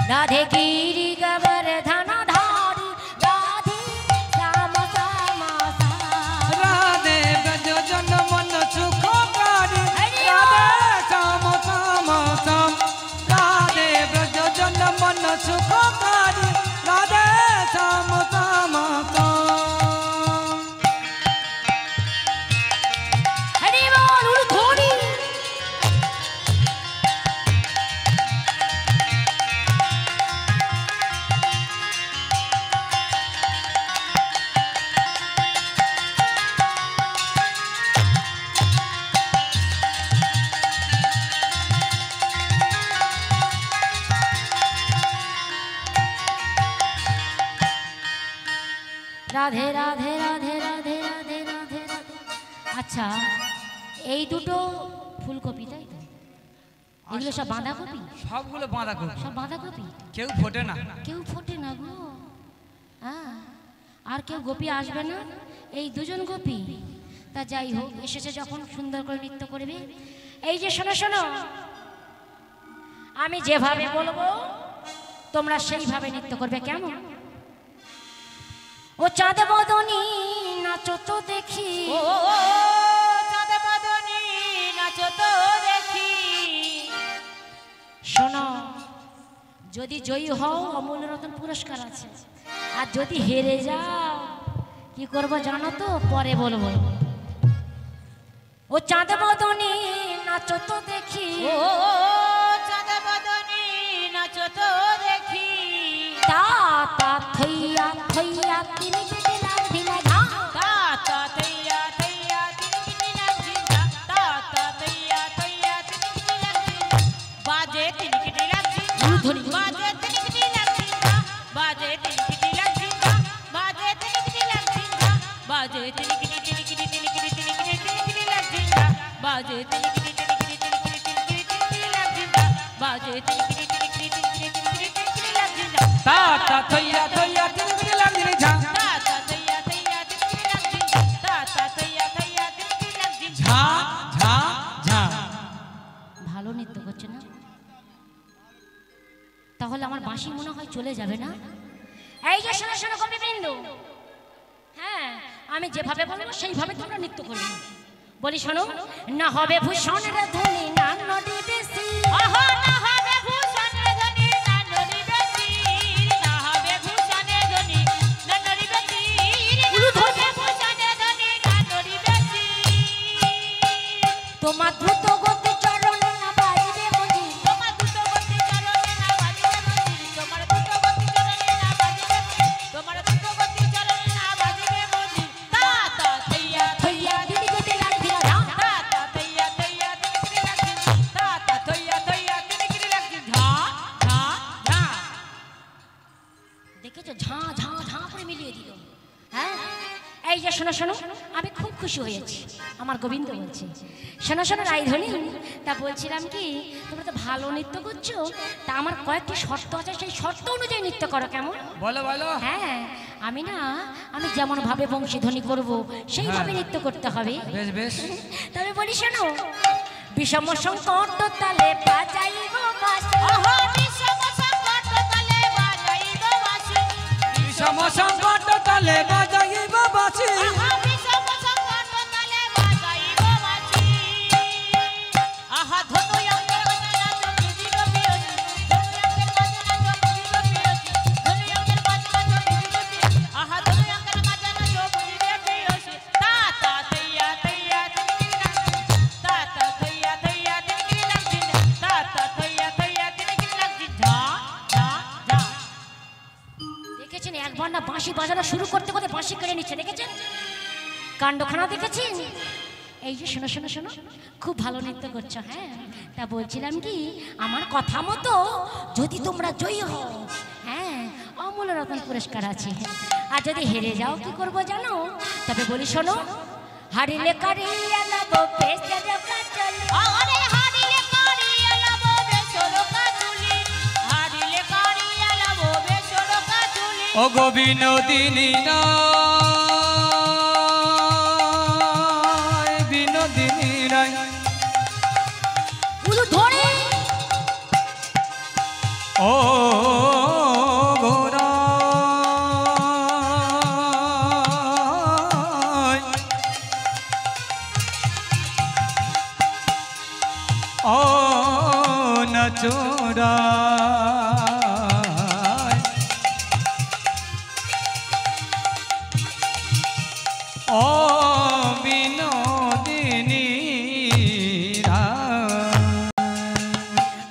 राधे गिरी गोवर्धन धारी, राधे श्याम श्याम श्याम, রাধে ব্রজ জন মন সুখকারী, রাধে শ্যাম শ্যাম শ্যাম, রাধে ব্রজ জন মন সুখকারী, রাধে শ্যাম শ্যাম শ্যাম, हरि बोल ध्वनि। আচ্ছা এই দুটো ফুলকপি তাই তো? এগুলো সব বাঁধাকপি? সবগুলো বাঁধাকপি। সব বাঁধাকপি? কেউ ফোটে না। কেউ ফোটে না গো। হ্যাঁ, আর কেউ গোপী আসবে না, এই দুজন গোপী। তা যাই হোক, এসেছে যখন সুন্দর করে নৃত্য করবে। এই যে শোনো শোনো, আমি যেভাবে বলবো তোমরা সেইভাবে নৃত্য করবে, কেমন? ও চাঁদ বদনী নাচো তো দেখি, ও চাঁদ বদনী নাচো তো দেখি। শোনো, যদি জয়ী হও অমূল্য রতন পুরস্কার আছে, আর যদি হেরে যাও কি করবো জানো তো? পরে বলবো। ও চাঁদ বদনী নাচো তো দেখি, ও চাঁদ বদনী নাচো তো দেখি। তা তা থইয়া থইয়া তিনি কেটে লাগ দিলা ঘা, তা তা তৈয়া তৈয়া তিনকিনি লাগছি তা তা তৈয়া তৈয়া তিনকিনি লাগছি। বাজে তিনকিনি লাগছি বাজে তিনকিনি লাগছি বাজে তিনকিনি লাগছি বাজে তিনকিনি লাগছি বাজে তিনকিনি তিনকিনি তিনকিনি তিনকিনি তিনকিনি লাগছি বাজে তিনকিনি তিনকিনি তিনকিনি তিনকিনি তিনকিনি লাগছি বাজে তিনকিনি তিনকিনি তিনকিনি তিনকিনি তিনকিনি লাগছি। তা তা থইয়া থইয়া তিনকিনি লাগছে ঝা, তা তা তৈয়া তৈয়া তিনকিনি লাগছি তা তা তৈয়া তৈয়া তিনকিনি লাগছি। ঝা ঝা ঝা। ভালো নৃত্য করছে না? তাহলে আমার বাঁশি মনে হয় চলে যাবে না? এই যে শোনো শোনো কবিবৃন্দ, হ্যাঁ আমি যেভাবে বলবো সেইভাবে তোমরা নৃত্য করবে। বলি শোনো, না হবে ভূষণের ধ্বনি না নদী বেশি, ওহো না হবে ভূষণের ধ্বনি না নদী বেশি, না হবে ভূষণের ধ্বনি না নদী বেশি, না হবে ভূষণের ধ্বনি না নদী বেশি। তোমার দ্রুত গতি চরণে না বাজবে মজি, তোমার দ্রুত গতি চরণে না বাজবে মন্দির, তোমার দ্রুত গতি চরণে না বাজবে মন্দির, তোমার দ্রুত গতি চরণে না বাজবে মন্দির। তা তা তৈয়া থইয়া দিদি কেটে লাগ দিলা ঘা, তা তা তৈয়া তৈয়া তিনকিনি লাগছি তা তা তৈয়া তৈয়া তিনকিনি লাগছি। ঝা ঝা ঝা। দেখেছো ঝাঁ ঝাঁ ঝাঁ করে মিলিয়ে দিল। হ্যাঁ এই যে শোনো শোনো, আমি খুব খুশি হয়েছি, আমার গোবিন্দ বলছে। শোনো শোনো রাইধনী, তা বলছিলাম কি তোমরা তো ভালো নৃত্য করছো, তা আমার কয়েকটি শর্ত আছে, সেই শর্ত অনুযায়ী নৃত্য করো, কেমন? বলো বলো। হ্যাঁ আমি যেমন ভাবে বংশীধ্বনি করব সেইভাবে হ্যাঁ। নৃত্য করতে হবে। বেশ বেশ। তবে বলি শোনো, বিষম সংকট তালে বাজাইব বাঁশি, ওহো বিষম সংকট তালে বাজাইব বাঁশি, বিষম সংকট তালে বাজাইব বাঁশি, ওহো বিষম সংকট তালে বাজাইব বাঁশি। আহা ধনু অঙ্গের বাজনা চন্দ্র দিল পিয়সি, ধনু অঙ্গের বাজনা চন্দ্র দিল পিয়সি, ধনু অঙ্গের বাজনা চন্দ্র দিল পিয়সি, আহা ধনু অঙ্গের বাজনা চন্দ্র দিল পিয়সি। তা তা তৈয়া তৈয়া তিনকিনি লাগছি তা তা তৈয়া তৈয়া তিনকিনি লাগছি তা তা তৈয়া তৈয়া তিনকিনি লাগছি। ঝা ঝা ঝা। দেখেছেন একবার না বাঁশি বাজানো শুরু করতে করতে বাঁশি কেড়ে নিচ্ছে, দেখেছেন কাণ্ডখানা দেখেছেন? এই যে শোনো শোনো শোনো, খুব ভালো নৃত্য করছো। হ্যাঁ তা বলছিলাম কি, আমার কথা মতো যদি তোমরা জয়ী হও, হ্যাঁ অমূল্য রতন পুরস্কার আছে, আর যদি হেরে যাও কি করবো জানো? তবে বলি শোনো, হারিলে কারিয়া লাবো পেশে রকা চলি, আরে হারিলে কারিয়া লাবো বেসরো কাজুলি, হারিলে কারিয়া লাবো বেসরো কাজুলি। ও গো বিনোদিনী রায়, বিনোদিনী রায়, উলু ধরে ও গোরা ও নচোরা, ও বিনোদিনী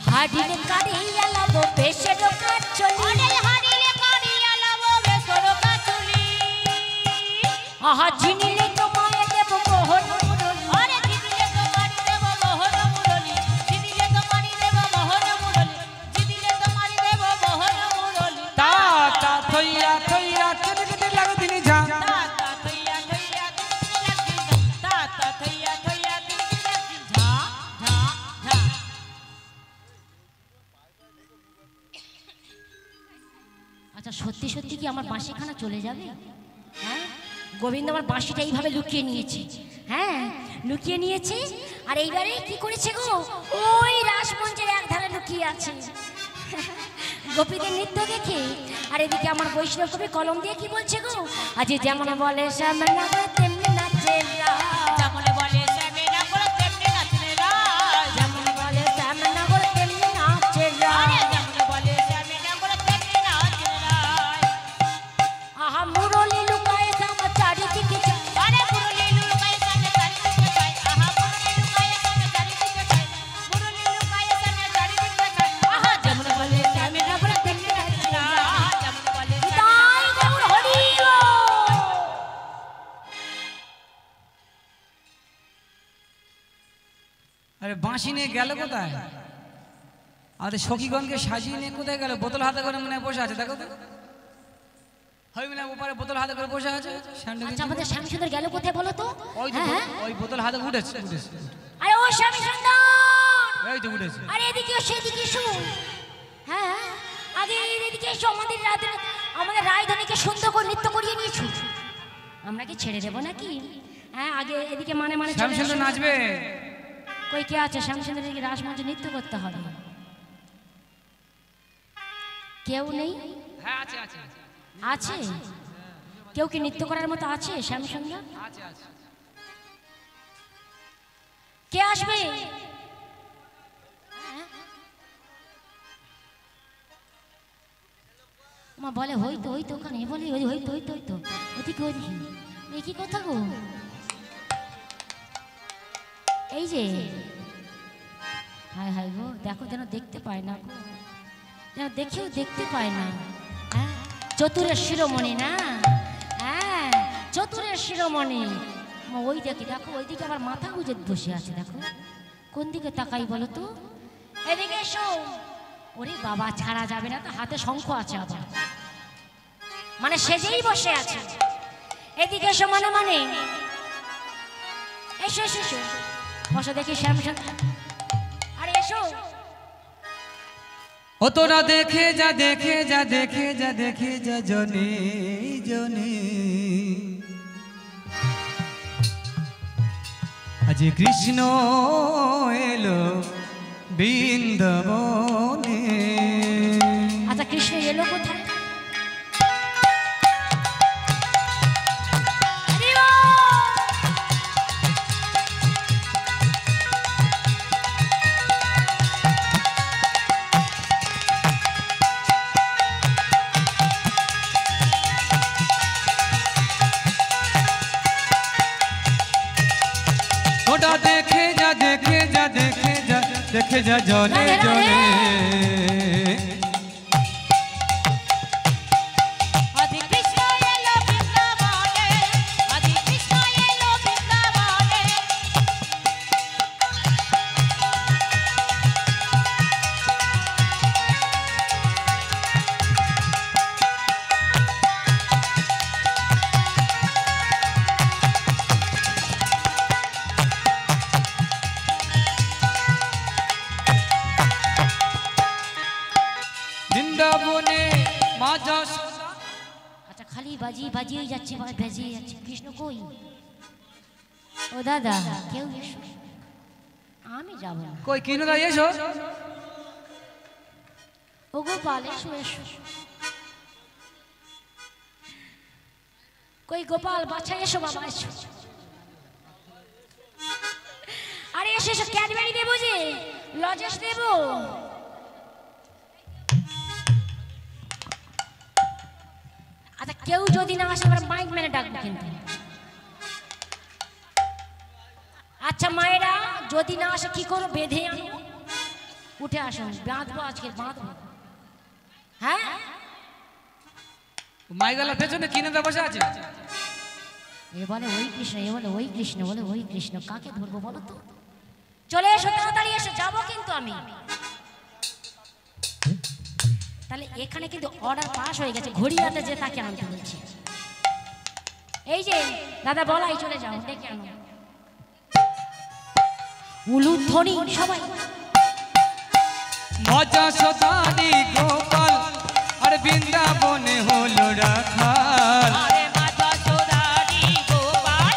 হারিলে কারিয়া লাবো পেশে রকা চলি, আরে হারিলে কারিয়া লাবো বেসরো কাজুলি, আহা ঝিনিলে তোমায় দেব মোহন মুরলি, আরে জিদিলে তোমারি দেব মোহন মুরলি, জিদিলে তোমারি দেব মোহন মুরলি, জিদিলে তোমারি সত্যি সত্যি কি আমার বাঁশিখানা চলে যাবে? হ্যাঁ, গোবিন্দ আমার বাঁশিটা এইভাবে লুকিয়ে নিয়েছে। হ্যাঁ, লুকিয়ে নিয়েছে। আর এইবারে কি করেছে গো, ওই রাসমঞ্চের এক ধারে লুকিয়ে আছে গোপীদের নৃত্য দেখে। আর এদিকে আমার বৈষ্ণব কবি কলম দিয়ে কি বলছে গো, আজ যেমন বলে শ্যামে না করে তেমনি নাচে যেমন বলে শ্যামে না করে তেমনি নাচে রাজ, যেমন বলে শ্যামে না করে তেমনি নাচে আরে যেমন বলে শ্যামে না করে তেমনি নাচে রাজ। আহা মুরলি লুকায় আমার চারিদিকে আরে মুরলি লুকায় সামনে চারিদিকে চাই, আহা মুরলি লুকায় সামনে চারিদিকে চাই, মুরলি লুকায় সামনে চারিদিকে চাই, আহা যেমন বলে শ্যামে না করে তেমনি নাচে রাজ, যেমন বলে তাই গৌর হরি আরে বাঁশি নিয়ে গেল কোথায়? আমাদের সখীগণকে সাজিয়ে নিয়ে কোথায় গেল? বোতল হাতে করে মনে হয় বসে আছে, দেখো তো। হয় মিনা ওপারে বোতল হাতে করে বসে আছে। আচ্ছা আমাদের শ্যামসুন্দর গেল কোথায় বলো তো? ওই তো ওই বোতল হাতে উঠেছে। আরে ও শ্যামসুন্দর, এই তো উঠেছে। আরে এদিকে সেদিকে এসো। হ্যাঁ, আগে এদিকে এসো। আমাদের রায়ধনীকে সুন্দর করে নৃত্য করিয়ে নিয়েছো, আমরা কি ছেড়ে দেবো নাকি? হ্যাঁ, আগে এদিকে মানে চলে শ্যামসুন্দর এসো। নাচবে। কই কে আছে? শ্যামসুন্দর এদিকে রাসমঞ্চে নৃত্য করতে হবে। কেউ নেই? হ্যাঁ আছে আছে আছে। কেউ কি নৃত্য করার মতো আছে শ্যামসুন্দর? আছে আছে। কে আসবে? মা বলে হইতো হইতো, ওখানে বলে হইতো হইতো হইতো, ওদিকে ওদিকে। এই কি কথা গো? এই যে হায় হায় গো, দেখো যেন দেখতে পায় না গো, যেন দেখেও দেখতে পায় না। হ্যাঁ, চতুরের শিরোমণি না? হ্যাঁ, চতুরের শিরোমণি। ওই দেখি, দেখো ওইদিকে আবার মাথা গুজে বসে আছে, দেখো কোন দিকে তাকাই বলো তো? এদিকে এসো। ওরে বাবা, ছাড়া যাবে না তো, হাতে শঙ্খ আছে আবার, মানে সেজেই বসে আছে। এদিকে এসো, মানে এসো এসো এসো, বসো দেখি শ্যামসুন্দর। আরে এসো। ও তোরা দেখে যা দেখে যা দেখে যা দেখে যা জনে জনে, আজ কৃষ্ণ এলো বৃন্দাবনে। আচ্ছা, কৃষ্ণ এলো কোথায়? ওটা দেখে যা দেখে যা দেখে যা দেখে যা জনে জনে, আদি কৃষ্ণ এলো বৃন্দাবনে, আদি কৃষ্ণ এলো বৃন্দাবনে। বৃন্দাবনে মা যশোদা। আচ্ছা, খালি বাজিয়ে বাজিয়ে যাচ্ছে, ভেজিয়ে যাচ্ছে। কৃষ্ণ কই? ও দাদা, কেউ এসো, আমি যাব না। কই কিনুদা এসো। ও গোপাল, এসো এসো। কই গোপাল বাছা, এসো বাবা এসো। আরে এসো এসো, ক্যাডবেরি দেবো, যে লজেস দেবো। আচ্ছা, কেউ যদি না আসে, আমরা মাইক মেরে ডাকবো কিন্তু। আচ্ছা মায়েরা যদি না আসে কি করো? বেঁধে আনো, উঠে আসুন, বাঁধবো আজকে, বাঁধবো। হ্যাঁ, মাইগালা পেছনে কিনুদা বসে আছে। এ বলে ওই কৃষ্ণ, এ বলে ওই কৃষ্ণ, বলে ওই কৃষ্ণ, কাকে ধরবো বলো তো? চলে এসো, তাড়াতাড়ি এসো, যাবো কিন্তু আমি। তাহলে এখানে কিন্তু অর্ডার পাস হয়ে গেছে, ঘড়িয়াতে যে তাকে আনতে বলছি। এই যে দাদা বলাই, চলে যাও, ডেকে আনো। উলুধ্বনি সবাই। মজা সদানি গোপাল, আরে বৃন্দাবনে হলো রাখাল আরে মা যশোদারি গোপাল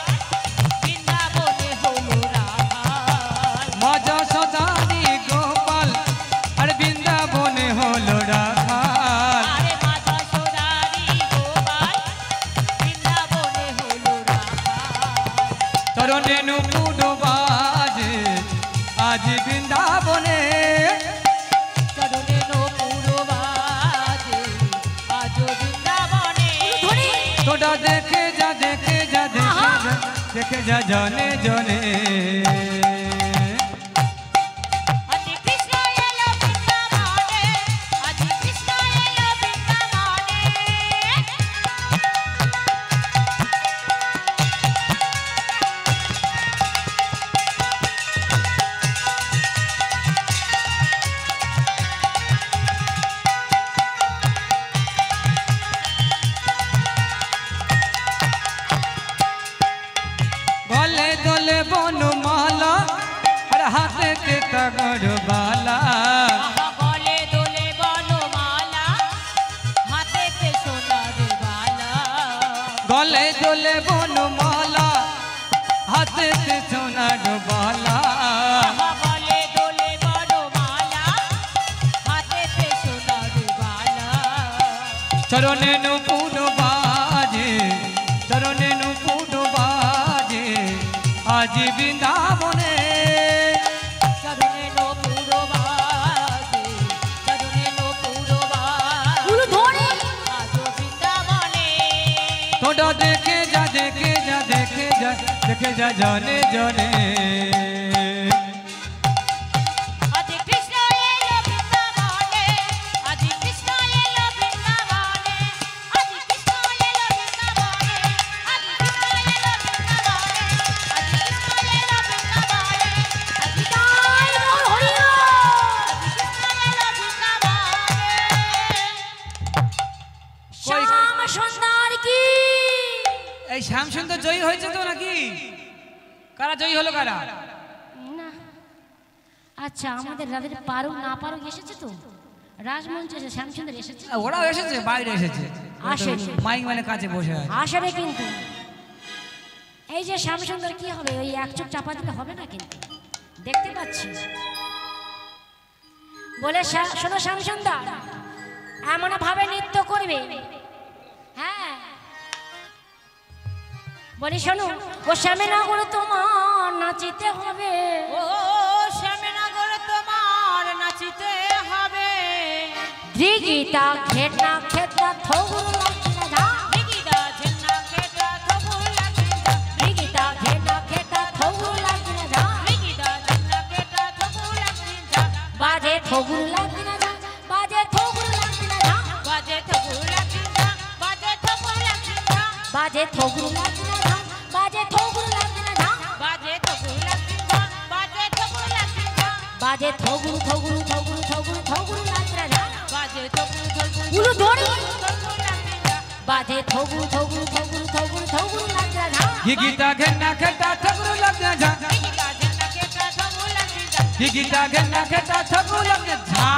বৃন্দাবনে হলো রাখাল মা যশোদারি গোপাল আর বৃন্দাবনে হলো রাখাল আরে মা যশোদারি গোপাল বৃন্দাবনে হলো রাখাল তরণে নুপুর বাজে আজ বৃন্দাবনে চরণে নপুর বাজে আজ বৃন্দাবনে তোরা দেখে যা দেখে যা দেখে যা দেখে যা জনে জনে আজ কৃষ্ণ এলো বৃন্দাবনে আজ কৃষ্ণ এলো বৃন্দাবনে গলে দলে বনমালা আর হাতে কে তগর বালা আহা গলে দোলে বনমালা হাতেতে সোনার বালা গলে দলে বনমালা হাতে তে সোনার বালা আহা গলে দোলে বনমালা হাতেতে সোনার বালা চরণে নুপুর বাজে চরণে নুপুর বাজে আজ বৃন্দাবনে চরণে নপুর বাজে চরণে নপুর বাজে আজ বৃন্দাবনে তোরা দেখে যা দেখে যা দেখে যা দেখে যা জনে জনে আজ কৃষ্ণ এলো বৃন্দাবনে আজ কৃষ্ণ এলো বৃন্দাবনে আজ কৃষ্ণ এলো বৃন্দাবনে আজ কৃষ্ণ এলো বৃন্দাবনে আজ কৃষ্ণ এলো বৃন্দাবনে আজ কৃষ্ণ এলো বৃন্দাবনে শ্যাম সুন্দর কি এই শ্যামসুন্দর জয়ী হয়েছে তো নাকি কারা জয়ী হলো কারা না আচ্ছা আমাদের রাধের পারুক না পারুক এসেছে তো রাজমঞ্চে এসে শ্যামচন্দ্র এসেছে ওরাও এসেছে বাইরে এসেছে আসেনি। মাইক মানে কাছে বসে আছে আসবে কিন্তু এই যে শ্যামসুন্দর কি হবে ওই এক চোখ চাপা দিলে হবে না কিন্তু দেখতে পাচ্ছি বলে শোনো শ্যামসুন্দর এমন ভাবে নৃত্য করবে হ্যাঁ বলি শোনো ও শ্যামনগর তোমার নাচিতে হবে ও শ্যামনগর তোমার নাচিতে হবে দিগিতা খেটনা খেটনা থগুর লাগছে না দিগিদা ঝেন্না খেটা থবু লাগিন্দা দিগিতা খেটনা খেটনা থগুর লাগছে না দিগিদা ঝেন্না খেটা থবু লাগিন্দা বাজে থগুর লাগছে না বাজে থগুর লাগছে না বাজে থবু লাগিন্দা বাজে থবু লাগিন্দা বাজে থগুর লাগছে না বাজে থগুর লাগছে না বাজে থবু লাগিন্দা বাজে থবু লাগিন্দা বাজে থগুর থগুর থগুর থগুর থগুর লাগছে না বাজে থবু থবু উলু ধরি থবু লাগিন্দা বাজে থগুর থগুর থগুর থগুর থগুর লাগছে না গীতা ঘেন্না খেটা ঠাকুর লাগনা ঝা দিগিদা ঝেন্না খেটা থবু লাগিন্দা গীতা ঘেন্না খেটা ঠাকুর লাগনা ঝা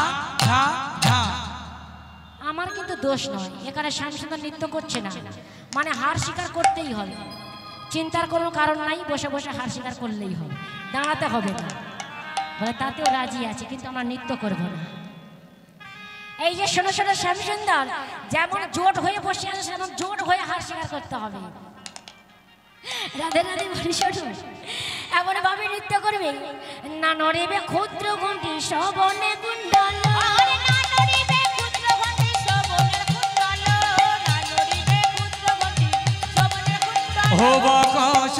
ঝা ঝা আমার কিন্তু দোষ নয় এখানে শ্যামসুন্দর নৃত্য করছে না মানে হার স্বীকার করতেই হবে চিন্তার কোনো কারণ নাই বসে বসে হার স্বীকার করলেই হবে দাঁড়াতে হবে না বলে তাতেও রাজি আছে কিন্তু আমরা নৃত্য করব না এই যে শোনো শোনো শ্যামসুন্দর যেমন জোট হয়ে বসে আছে সেমন জোট হয়ে হার স্বীকার করতে হবে রাধে রাধে বলি শোনো এমন ভাবে নৃত্য করবে না নড়িবে ক্ষুদ্র ঘন্টি সবনে কুণ্ডল আরে না নড়িবে ক্ষুদ্র ঘন্টি সবনের কুণ্ডল না নড়িবে ক্ষুদ্র ঘন্টি সবনের কুণ্ডল হব কস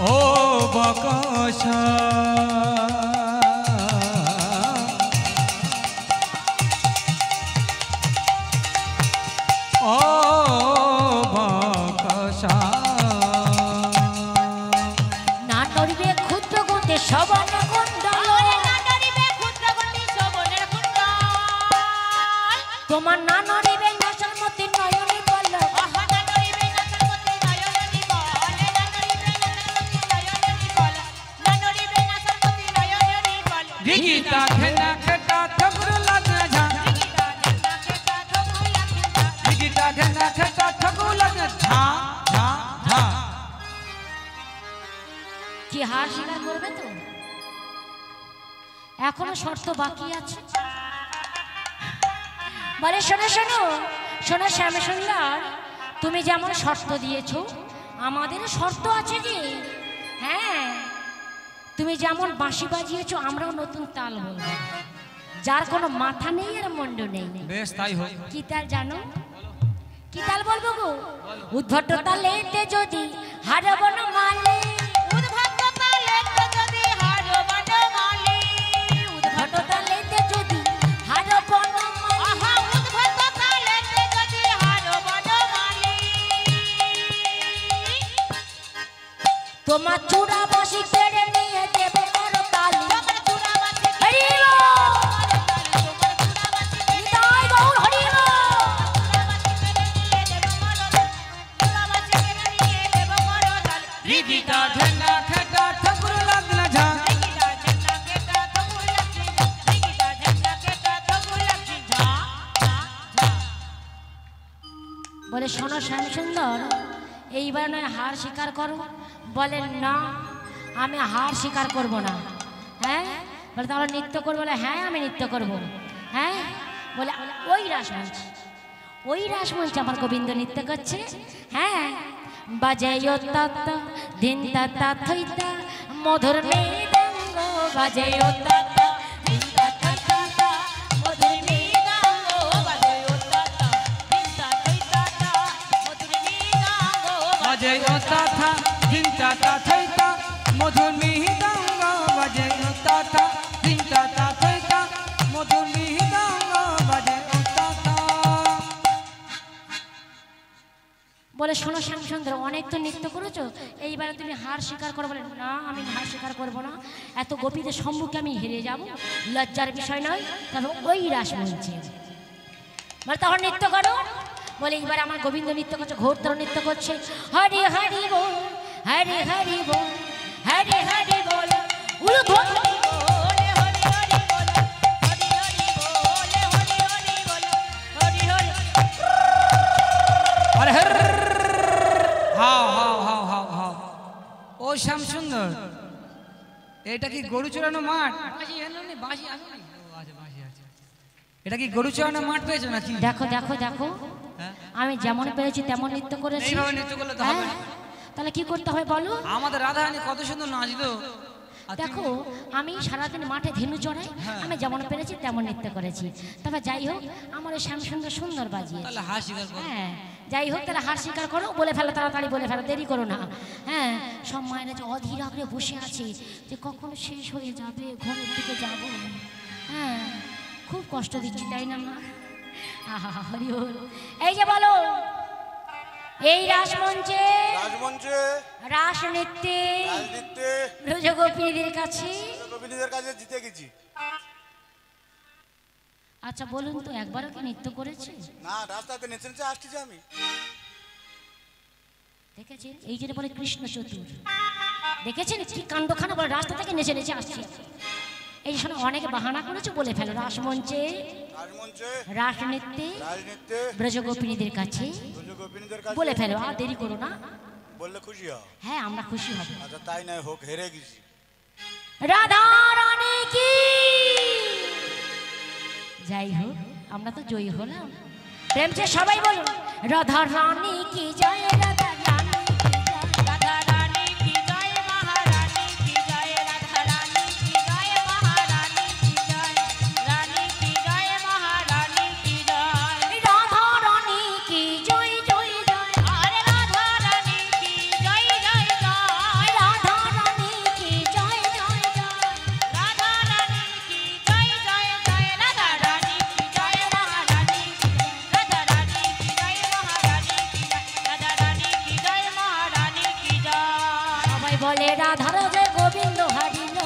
ও বকশা ঝা ঝা ঝা। কি হার স্বীকার করবে তো? এখনো শর্ত বাকি আছে। বলে শোনো শোনো শোনো শ্যামসুন্দর, তুমি যেমন শর্ত দিয়েছো আমাদেরও শর্ত আছে কি? হ্যাঁ, তুমি যেমন বাঁশি বাজিয়েছো আমরাও নতুন তাল বলবো, যার কোনো মাথা নেই আর মুন্ড নেই। বেশ তাই হোক। কি তাল জানো? কি তাল বলবো গো? উদ্ভট তালেতে যদি হারব না মালে, উদ্ভট তালেতে যদি হারব না মালে, উদ্ভট তালেতে যদি হারব না মালে, আহা উদ্ভট তালেতে যদি হারব না মালে, তোমার চূড়া বাঁশি কেড়ে নিয়ে দেব বড় তালি। তোমার চূড়া বাঁশি হরি কেড়ে বল! তোমার চূড়া বাঁশি কেড়ে নিতাই গৌর হরি বল! রিগিটা ঝেন্ডা খেটা ঠাকুর লাগলা ঝা। বলে শোনো শ্যামসুন্দর, এইবার নয় হার স্বীকার করো। বলে না, আমি হার স্বীকার করব না। হ্যাঁ, বলে তাহলে নৃত্য করবো? বলে হ্যাঁ আমি নৃত্য করব। হ্যাঁ, বলে ওই রাসমঞ্চ, ওই রাসমঞ্চে আমার গোবিন্দ নৃত্য করছে। হ্যাঁ, বাজে ও তাতা দিন তাতা থইতা মধুর মৃদঙ্গ, বাজে ও তাতা দিন তাতা থইতা মধুর মৃদঙ্গ, বাজে ও তাতা দিন তাতা থইতা মধুর মৃদঙ্গ, বাজে ও তাথা ধিনতা তাথৈতা মধুর মৃদঙ্গ, বাজে ও তাথা ধিনতা তাথৈতা মধুর মৃদঙ্গ, বাজে ও তাথা। বলে শোনো শ্যামসুন্দর, অনেক তো নৃত্য করেছো, এইবারে তুমি হার স্বীকার করো। বলে না, আমি হার স্বীকার করবো না, এত গোপীদের সম্মুখে আমি হেরে যাব, লজ্জার বিষয় নয়। তবে ওই রাসমঞ্চে বলে তখন নৃত্য করো। বলে এইবার আমার গোবিন্দ নৃত্য করছে, ঘোরতর নৃত্য করছে। হরি হরি বল, হরি হরি বল, হরি হরি বল, উলুধ্বনি হরি হরি হরি বল, হরি হরি বল, হরি হরি বল, হরি হরি। আরে হের হাও হাও হাও হাও হাও। ও শ্যামসুন্দর, এটা কি গরু চড়ানো মাঠ? বাঁশি এলো না, বাঁশি আসলো না? ও আচ্ছা, বাঁশি আছে। এটা কি গরু চড়ানো মাঠ পেয়েছো নাকি? দেখো দেখো দেখো, হ্যাঁ? আমি যেমন পেরেছি তেমন নৃত্য করেছি। এইভাবে নৃত্য করলে তো হবে না। হ্যাঁ, তাহলে কি করতে হবে বলো? আমাদের রাধারানী কত সুন্দর নাচলো। আর দেখো, আমি সারাদিন মাঠে ধেনু চড়াই, আমি যেমন পেরেছি তেমন নৃত্য করেছি। তবে যাই হোক, আমার ওই শ্যামসুন্দর সুন্দর বাজিয়ে। তাহলে হাসি স্বীকার করো। হ্যাঁ, যাই হোক, তাহলে হার স্বীকার করো। বলে ফেলো, তাড়াতাড়ি বলে ফেলো, দেরি করো না। হ্যাঁ, সব মায়েরা যে অধীর আগ্রহে বসে আছে যে কখন শেষ হয়ে যাবে, ঘরের দিকে যাব। হ্যাঁ, খুব কষ্ট দিচ্ছি, তাই না মা? আহা হরি বল। এই যে বলো, এই রাসমঞ্চে রাজমঞ্চে রাস নৃত্যে রাজনীতিতে ব্রজগোপীদের কাছে। গোপিনীদের কাছে জিতে গেছি। আচ্ছা বলুন তো, একবারও কি নৃত্য করেছে? না, রাস্তাতে নেচে নেচে আসছি আমি। দেখেছেন, এই যে বলে কৃষ্ণ চতুর, দেখেছেন কি কাণ্ডখানা? বলে রাস্তা থেকে নেচে নেচে আসছি। এই শোনো, অনেকে বাহানা করেছে, বলে ফেলো। রাসমঞ্চে রাজমঞ্চে রাস নৃত্যে রাজনীতিতে ব্রজগোপিনীদের কাছে, গোপিনীদের কাছে বলে ফেলো, আর দেরি করো না। বললে খুশি হও। হ্যাঁ, আমরা খুশি হব। আচ্ছা তাই নয় হোক, হেরে গেছি। রাধা রানী কি যাই হোক, আমরা তো জয়ী হলাম। প্রেম যে সবাই বলুন, রাধা রানী কি জয়, রাধা রানী কি জয়। রাধা রানী কি জয়, মহারানী কি জয়, রাধা রানী কি জয়, মহারানী কি জয়, রানী কি জয়, মহারানী কি জয়। রাধা রানী কি জয় জয় জয়, আরে রাধা রানী কি জয় জয় জয়, রাধা রানী কি জয় জয় জয়, রাধা রানী কি জয় জয় জয়, রাধা রানী কি জয়, মহারানী কি জয়, রাধা রানী কি জয়, মহারানী কি জয়, রাধা রানী কি জয়, মহারানী কি জয়। সবাই বলে রাধার জয় গোবিন্দ হারিল,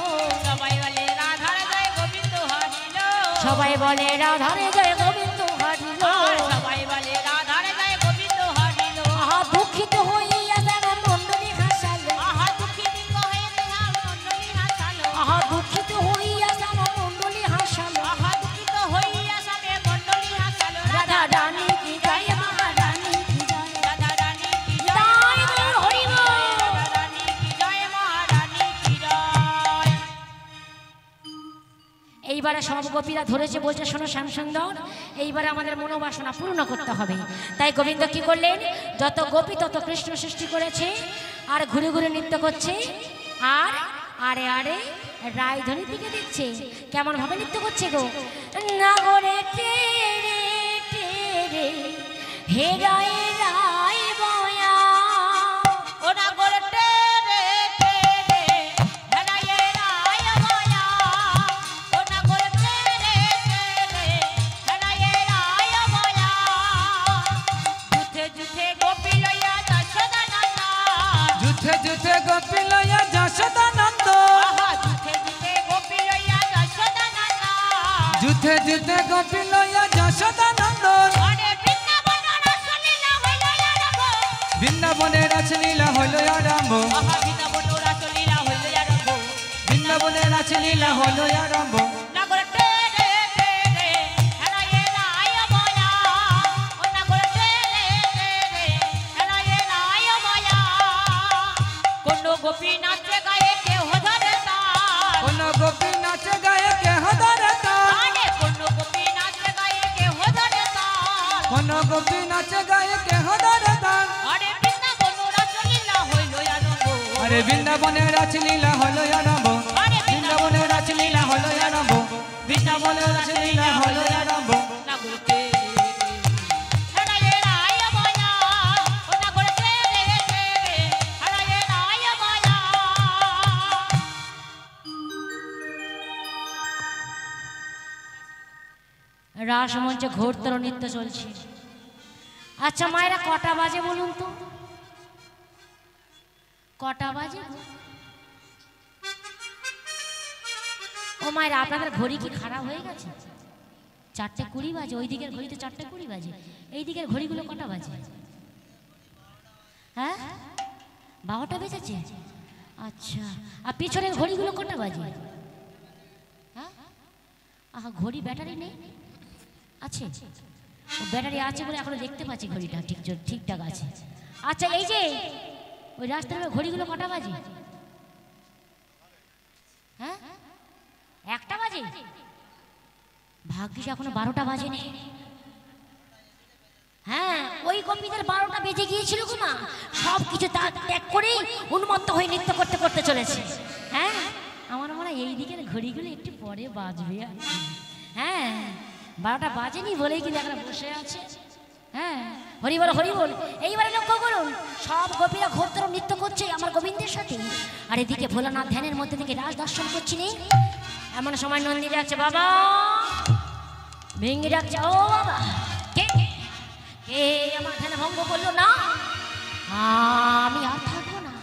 সবাই বলে রাধার জয় গোবিন্দ হারিল, সবাই বলে রাধার জয় গোবিন্দ হারিল। আর সবাই বলে রাধার জয় গোবিন্দ হারিল। আহা দুঃখিত হইয়া যেন মণ্ডলী হাসালো, আহা দুঃখিত হয়ে দেহা মণ্ডলী হাসালো, আহা দুঃখিত হইয়া যেন মণ্ডলী হাসালো। আহা দুঃখিত হইয়া সবে মণ্ডলী হাসালো। রাধা রানী কি জয়, মহারানী কি জয়, রাধা রানী কি এইবারে সব গোপীরা ধরেছে, বলছে শোনো শ্যামসুন্দর, এইবারে আমাদের মনোবাসনা পূর্ণ করতে হবে। তাই গোবিন্দ কি করলেন, যত গোপী তত কৃষ্ণ সৃষ্টি করেছে, আর ঘুরে ঘুরে নৃত্য করছে, আর আরে আরে রায়ধনীর দিকে দিচ্ছে। কেমন ভাবে নৃত্য করছে গো, নাগরে টেরে টেরে হে রায় রায় বয়া, ও নাগর টেরে টেরে হেরায়ে রায় বয়া, ও নাগর টেরে টেরে হেরায়ে রায় বয়া, যুথে যুথে গোপী লইয়া যশোদা নন্দন, যুথে যুথে গোপী লইয়া যশোদা নন্দন, আহা যুথে যুথে গোপী লইয়া যশোদা নন্দন, যুথে যুথে গোপী লইয়া যশোদা নন্দন। আরে বৃন্দাবনের রাসলীলা হইল আরম্ভ, বৃন্দাবনের রাসলীলা হইল আরম্ভ, আহা বৃন্দাবনের রাসলীলা হইল আরম্ভ, বৃন্দাবনের রাসলীলা হইল আরম্ভ। নাগর টেরে টেরে হেরায়ে রায় বয়া, ও নাগর টেরে টেরে হেরায়ে রায় বয়া, কোন গোপী নাচে গায়ে কেহ ধরে তাল, কোন গোপী নাচে গায়ে কেহ ধরে তাল, আরে কোন গোপী নাচে গায়ে কেহ ধরে তাল, কোন গোপী নাচে গায়ে কেহ ধরে তাল। আরে বৃন্দাবনের রাসলীলা হইল আরম্ভ, আরে বৃন্দাবনের রাসলীলা হইল আরম্ভ, আরে বৃন্দাবনের রাসলীলা হইল আরম্ভ, বৃন্দাবনের রাসলীলা হইল আরম্ভ। নাগর টেরে হেরায়ে রায় বয়া, ও নাগর টেরে টেরে হেরায়ে রায় বয়া। রাসমঞ্চে ঘোরতর নৃত্য চলছে। আচ্ছা মায়েরা কটা বাজে বলুন তো, কটা বাজে? ও মায়েরা আপনাদের ঘড়ি কি খারাপ হয়ে গেছে? 4:20 বাজে, ওই দিকের ঘড়িতে 4:20 বাজে, এই দিকের ঘড়িগুলো কটা বাজে? হ্যাঁ 12টা বেজেছে। আচ্ছা, আর পিছনের ঘড়িগুলো কটা বাজে? হ্যাঁ আহা, ঘড়ি ব্যাটারি নেই? আছে, ও ব্যাটারি আছে বলে এখনো দেখতে পাচ্ছি ঘড়িটা ঠিকঠাক আছে। আচ্ছা এই যে ওই রাস্তার ঘড়িগুলো কটা বাজে? হ্যাঁ 1টা বাজে। ভাগ্যিস এখনো 12টা বাজেনি। হ্যাঁ ওই গোপীদের 12টা বেজে গিয়েছিল গো মা, সব কিছু ত্যাগ করে উন্মত্ত হয়ে নৃত্য করতে করতে চলেছে। হ্যাঁ আমার মনে হয় এই দিকের ঘড়িগুলো একটু পরে বাজবে আর কি। হ্যাঁ 12টা বাজেনি বলেই কিন্তু এখানে বসে আছে। হ্যাঁ হরি বল হরি বল। এইবারে লক্ষ্য করুন, সব গোপীরা ঘোরতর নৃত্য করছে আমার গোবিন্দের সাথে, আর এদিকে ভোলানাথ ধ্যানের মধ্যে থেকে রাজ দর্শন করছিলেন। এমন সময় নন্দী ডাকছে, বাবা ভেঙ্গি ডাকছে, ও বাবা কে কে আমার ধ্যান ভঙ্গ করলো না, আমি আর থাকবো না।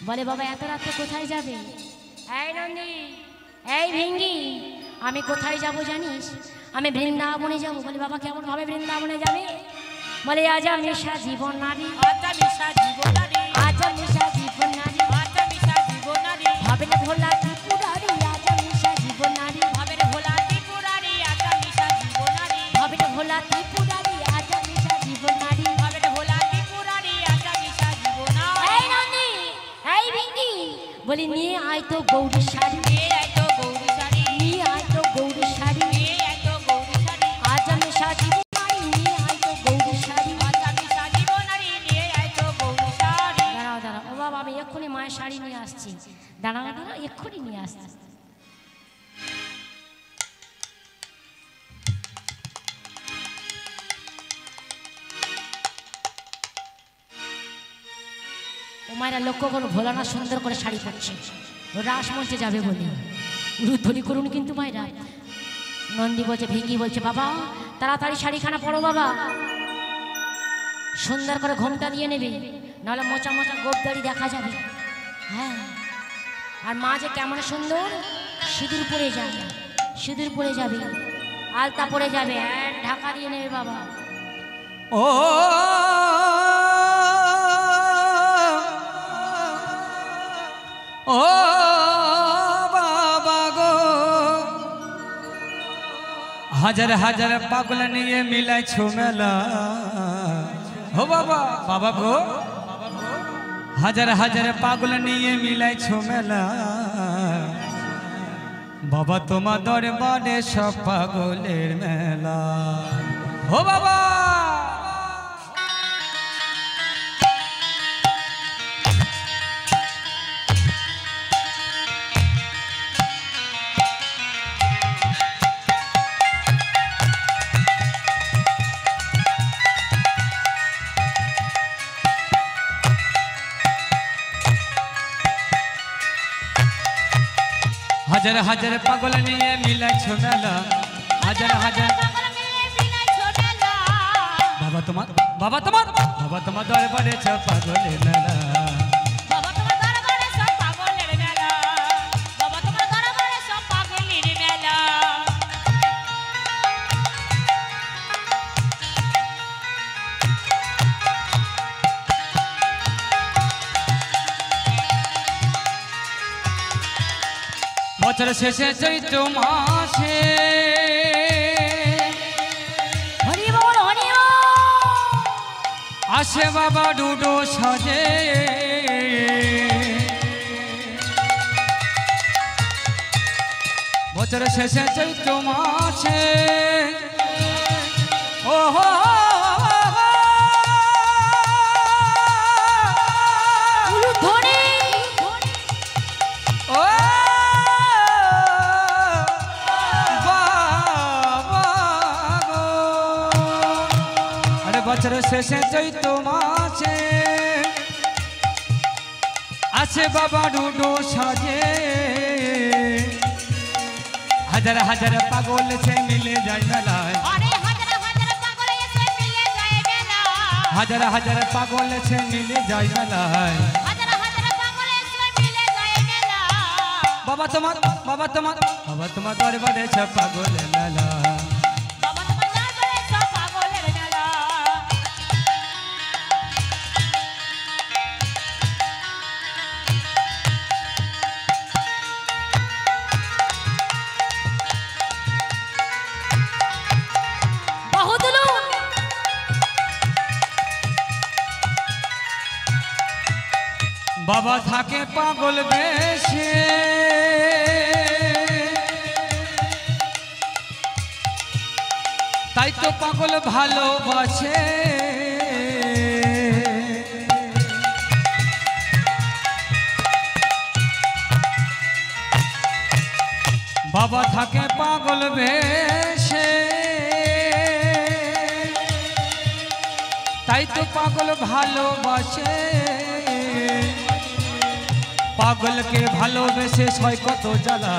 বলে বাবা এত রাতে কোথায় যাবে? এই নন্দী এই ভেঙ্গি, আমি কোথায় যাব জানিস? আমি বৃন্দাবনে যাব। বলে বাবা কেমন ভাবে বৃন্দাবনে যাবে? বলে আজ আমি জীবন নারী, আচ্ছা মিশা জীবনারি, আজ আমি জীবন নারী, আচ্ছা মিশা জীবনারি, ভাবে ভোলা ত্রিপুরারি, আজ আমি জীবন নারী, ভাবে ভোলা ত্রিপুরারি, আচ্ছা মিশা জীবনারি, ভাবে ভোলা ত্রিপুরারি, আজ আমি জীবন নারী, ভাবে ভোলা ত্রিপুরারি, আচ্ছা মিশা জীবনারি। এই নন্দী এই ভেঙ্গি, বলি নিয়ে আয় তো গৌরী শাড়ি, নিয়ে আয় তো গৌরী শাড়ি, নিয়ে আয় তো গৌরী শাড়ি, নিয়ে আয় তো গৌরী শাড়ি, আজ আমি জীবন নারী, নিয়ে আয় তো গৌরী শাড়ি। আচ্ছা মিশা জীবনারি, নিয়ে আয় তো গৌরী শাড়ি। দাঁড়াও দাঁড়াও, ও বাবা আমি এক্ষুনি মায়ের শাড়ি নিয়ে আসছি। দাঁড়াও দাঁড়াও, এক্ষুনি নিয়ে আসছি। ও মায়েরা লক্ষ্য করো, ভোলানা সুন্দর করে শাড়ি পরছে, ও রাস মঞ্চে যাবে বলে। উলুধ্বনি করুন কিন্তু মায়েরা। নন্দী বলছে, ভেঙ্গি বলছে, বাবা তাড়াতাড়ি শাড়িখানা পরো বাবা, সুন্দর করে ঘোমটা দিয়ে নেবে, নাহলে মোচা মোচা গোপদাড়ি দেখা যাবে। হ্যাঁ আর মা যে কেমন সুন্দর সিঁদুর পরে যাবে, সিঁদুর পরে যাবে, আলতা পরে যাবে, ঢাকা দিয়ে নেবে বাবা। ও ও বাবা গো, হাজার হাজার পাগল নিয়ে মিলাইছো মেলা। ও বাবা বাবা গো, হাজার হাজার পাগল নিয়ে মিলাইছো মেলা। বাবা তোমার দরবারে সব পাগলের মেলা ও বাবা হাজার হাজার পাগল নিয়ে মিলাইছো মেলা হাজার হাজার বাবা তোমার বাবা তোমার বাবা তোমার দরবারে সব পাগলের মেলা বাবা তোমার দরবারে সব পাগলের মেলা বাবা তোমার দরবারে সব পাগলের মেলা বছর শেষে চৈত্র মাসে হরি বল হরি বল। আসে বাবা ডুডো সাজে বছর শেষে চৈত্র মাসে ও হো ধরে ও বাবা গো আরে বছর শেষে চৈত্র মাসে আছে বাবা ডুডো সাজে হাজার হাজার পাগল সে মিলে যায় মেলায় আরে হাজার হাজার পাগল এসে মিলে যায় মেলা হাজার হাজার পাগল সে মিলে যায় মেলায় হাজার হাজার পাগল এসে মিলে যায় মেলা বাবা তোমার বাবা তোমার বাবা তোমার দরবারে সব পাগল মেলা বাবা তোমার দরবারে সব পাগলের মেলা বহুদুলু বাবা থাকে পাগল বেশে তাই তো পাগল ভালোবাসে বাবা থাকে পাগল বেশে তাই তো পাগল ভালোবাসে পাগলকে ভালোবেসে সয় কত জ্বালা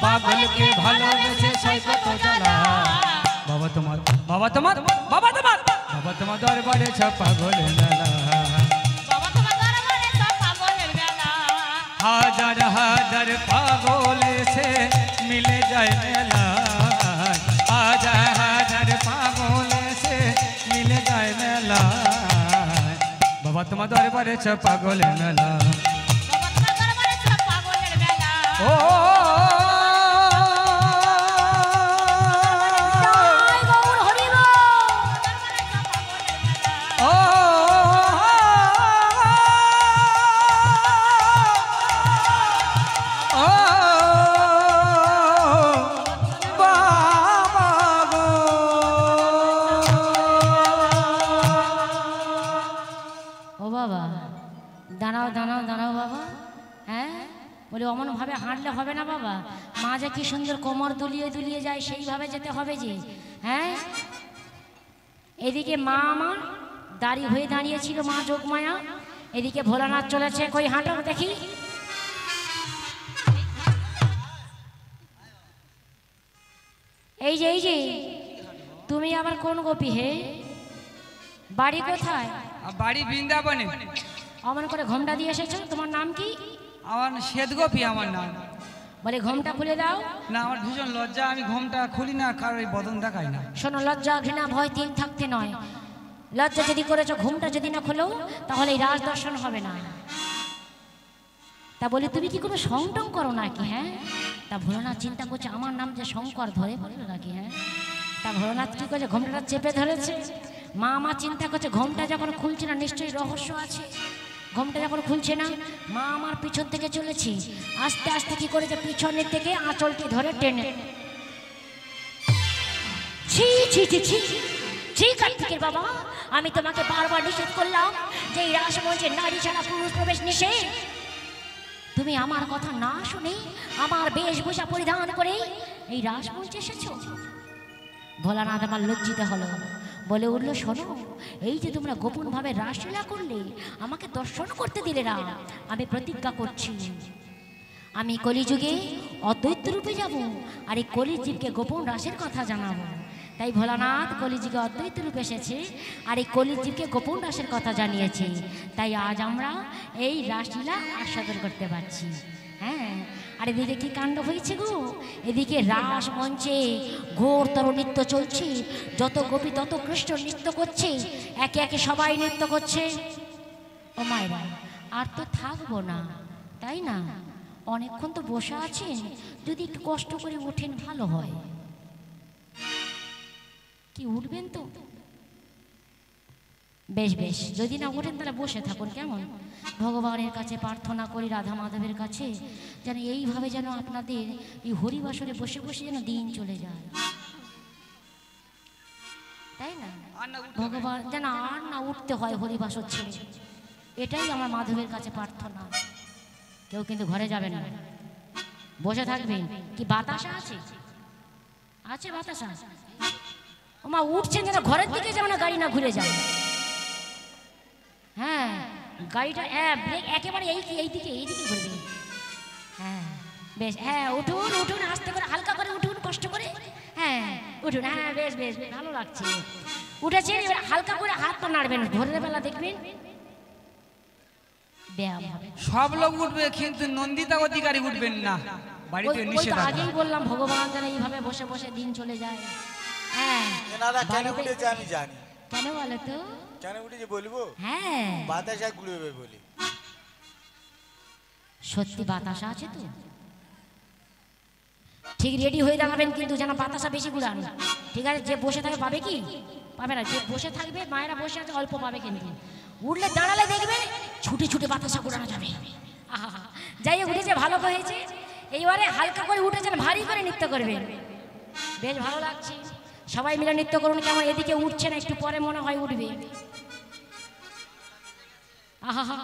পাগলকে ভালোবেসে সয় কত জ্বালা বাবা তোমার বাবা তোমার বাবা তোমার বাবা তোমার দরবারে সব পাগলের মেলা বাবা তোমার দরবারে সব পাগলের মেলা হাজার হাজার পাগল এসে মিলে যায় মেলা হাজার হাজার পাগল এসে মিলে যায় মেলা বাবা তোমার দরবারে সব পাগলের মেলা বাবা তোমার দরবারে সব পাগলের মেলা ও জয় গৌর হরি বল। দরবারে সব পাগলের মেলা ও ও বাবা গো ও বাবা দাঁড়াও দাঁড়াও দাঁড়াও বাবা হ্যাঁ বলি অমনভাবে হাঁটলে হবে না বাবা মা যে কি সুন্দর কোমর দুলিয়ে দুলিয়ে যায় সেইভাবে যেতে হবে যে হ্যাঁ এদিকে মা আমার দাড়ি হয়ে দাঁড়িয়েছিল মা যোগমায়া এদিকে ভোলানাথ চলেছে কই হাঁটো দেখি এই যে তুমি আবার কোন গোপী হে বাড়ি কোথায় বাড়ি বৃন্দাবনে অমন করে ঘোমটা দিয়ে এসেছো তোমার নাম কি আমার শ্বেতগোপী আমার নাম বলে ঘোমটা খুলে দাও না আমার ভীষণ লজ্জা আমি ঘোমটা খুলি না কারোর এই বদন দেখাই না শোনো লজ্জা ঘৃণা ভয় তিন থাকতে নয় লজ্জা যদি করেছো ঘুমটা যদি না খোলো তাহলে এই রাজ দর্শন হবে না তা বলি তুমি কি কোনো সংটং করো নাকি হ্যাঁ তা ভোলানাথ চিন্তা করছে আমার নাম যে শঙ্কর ধরে বললো নাকি হ্যাঁ তা ভোলানাথ কি করছে ঘোমটাটা চেপে ধরেছে মা চিন্তা করছে ঘোমটা যখন খুলছে না নিশ্চয়ই রহস্য আছে ঘুমটা যখন খুলছে না, মা আমার পিছন থেকে চলেছে, আস্তে আস্তে কি করেছে পিছনের থেকে আঁচলটি ধরে টেনে। ছি ছি ছি ছি ছি কার্তিকের বাবা, আমি তোমাকে বারবার নিষেধ করলাম যে এই রাসমঞ্চে নারী ছাড়া পুরুষ প্রবেশ নিষেধ। তুমি আমার কথা না শুনে আমার বেশভূষা পরিধান করে এই রাসমঞ্চে এসেছো। ভোলানাথ আমার লজ্জিত হলো, বলে উঠলো, শোনো, এই যে তোমরা গোপনভাবে রাসলীলা করলে, আমাকে দর্শন করতে দিলে না, আমি প্রতিজ্ঞা করছি আমি কলিযুগে অদ্বৈত রূপে যাব আর এই কলিজীবকে গোপন রাসের কথা জানাবো। তাই ভোলানাথ কলিযুগে অদ্বৈত রূপে এসেছে আর এই কলিজীবকে গোপন রাসের কথা জানিয়েছে। তাই আজ আমরা এই রাসলীলা আস্বাদন করতে পারছি। হ্যাঁ, আর এদিকে কি কাণ্ড হয়েছে গো, এদিকে রাস মঞ্চে ঘোরতর নৃত্য চলছে, যত গোপী তত কৃষ্ণ নৃত্য করছে, একে একে সবাই নৃত্য করছে। ও মায়েরা, আর তো থাকবো না, তাই না? অনেকক্ষণ তো বসে আছেন, যদি একটু কষ্ট করে ওঠেন ভালো হয়। কি উঠবেন তো? বেশ বেশ, যদি না ওঠেন তাহলে বসে থাকুন, কেমন? ভগবানের কাছে প্রার্থনা করি, রাধা মাধবের কাছে, যেন এইভাবে যেন আপনাদের এই হরিবাসরে বসে বসে যেন দিন চলে যায়, তাই না? ভগবান যেন আর না উঠতে হয় হরিবাসর ছেড়ে, এটাই আমার মাধবের কাছে প্রার্থনা। কেউ কিন্তু ঘরে যাবেন না, বসে থাকবেন। কি বাতাসা আছে? আছে বাতাসা? ওমা উঠছেন যেন ঘরের দিকে যেমন গাড়ি না ঘুরে যায়। হ্যাঁ, গাড়িটা ব্রেক একেবারে এইদিকে ঘুরবে। হ্যাঁ বেশ, হ্যাঁ উঠুন উঠুন, আস্তে করে হালকা করে উঠুন, কষ্ট করে। হ্যাঁ উঠুন, হ্যাঁ বেশ বেশ, ভালো লাগছে। উঠেছেন, এবার হালকা করে হাত পা নাড়বেন, ভোরের বেলা দেখবেন ব্যায়াম হবে। সব লোক উঠবে, কিন্তু নন্দিতা অধিকারী উঠবেন না, বাড়িতে নিষেধ। আগেই বললাম ভগবান যেন এইভাবে বসে বসে দিন চলে যায়। হ্যাঁ, এনারা কেন উঠেছে আমি জানি। কেন বলো তো? কেন উঠেছে বলবো? হ্যাঁ, বাতাসা গুলোবে বলি। সত্যি বাতাসা আছে তো? ঠিক রেডি হয়ে দাঁড়াবেন, কিন্তু যেন বাতাসা বেশি গুড়ান, ঠিক আছে? যে বসে থাকে পাবে কি? পাবে না। যে বসে থাকবে, মায়েরা বসে আছে, অল্প পাবে, কিন্তু উঠলে দাঁড়ালে দেখবে ছুটে ছুটে বাতাসা গুড়ানো যাবে। আহা, যাই হোক, উঠেছে ভালো হয়েছে। এইবারে হালকা করে উঠেছেন, ভারী করে নৃত্য করবেন, বেশ ভালো লাগছে। সবাই মিলে নৃত্য করুন। কেমন এদিকে উঠছে না, একটু পরে মনে হয় উঠবে। আহা,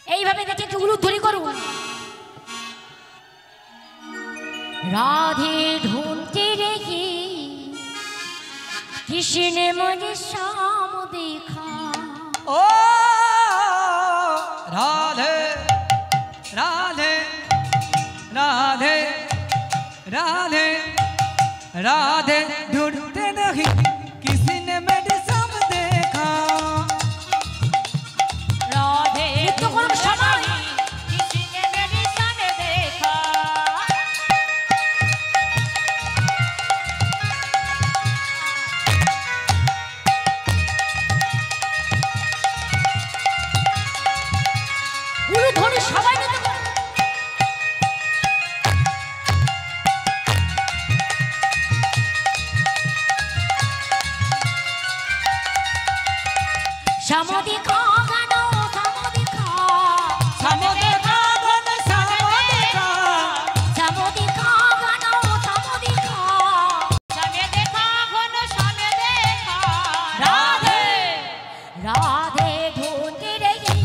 এইভাবে দেখে একটু উলুধ্বনি করুন। রাধে ঢুনতে রেখে কৃষ্ণ মনে শ্যাম দেখা। ও রাধে রাধে রাধে রাধে राधे ढूंढते नहीं किसी ने मेरे साम देखा। राधे तो कौन समय किसी ने मेरे सामने देखा। উলুধ্বনি সবাই নিতে সমাধি খা গান সমাধি খা समुद्र का बन समुद्र का সমাধি খা গান সমাধি খা। सामने देखा घन सामने देखा। রাধে রাধে ঢুনতে রেখে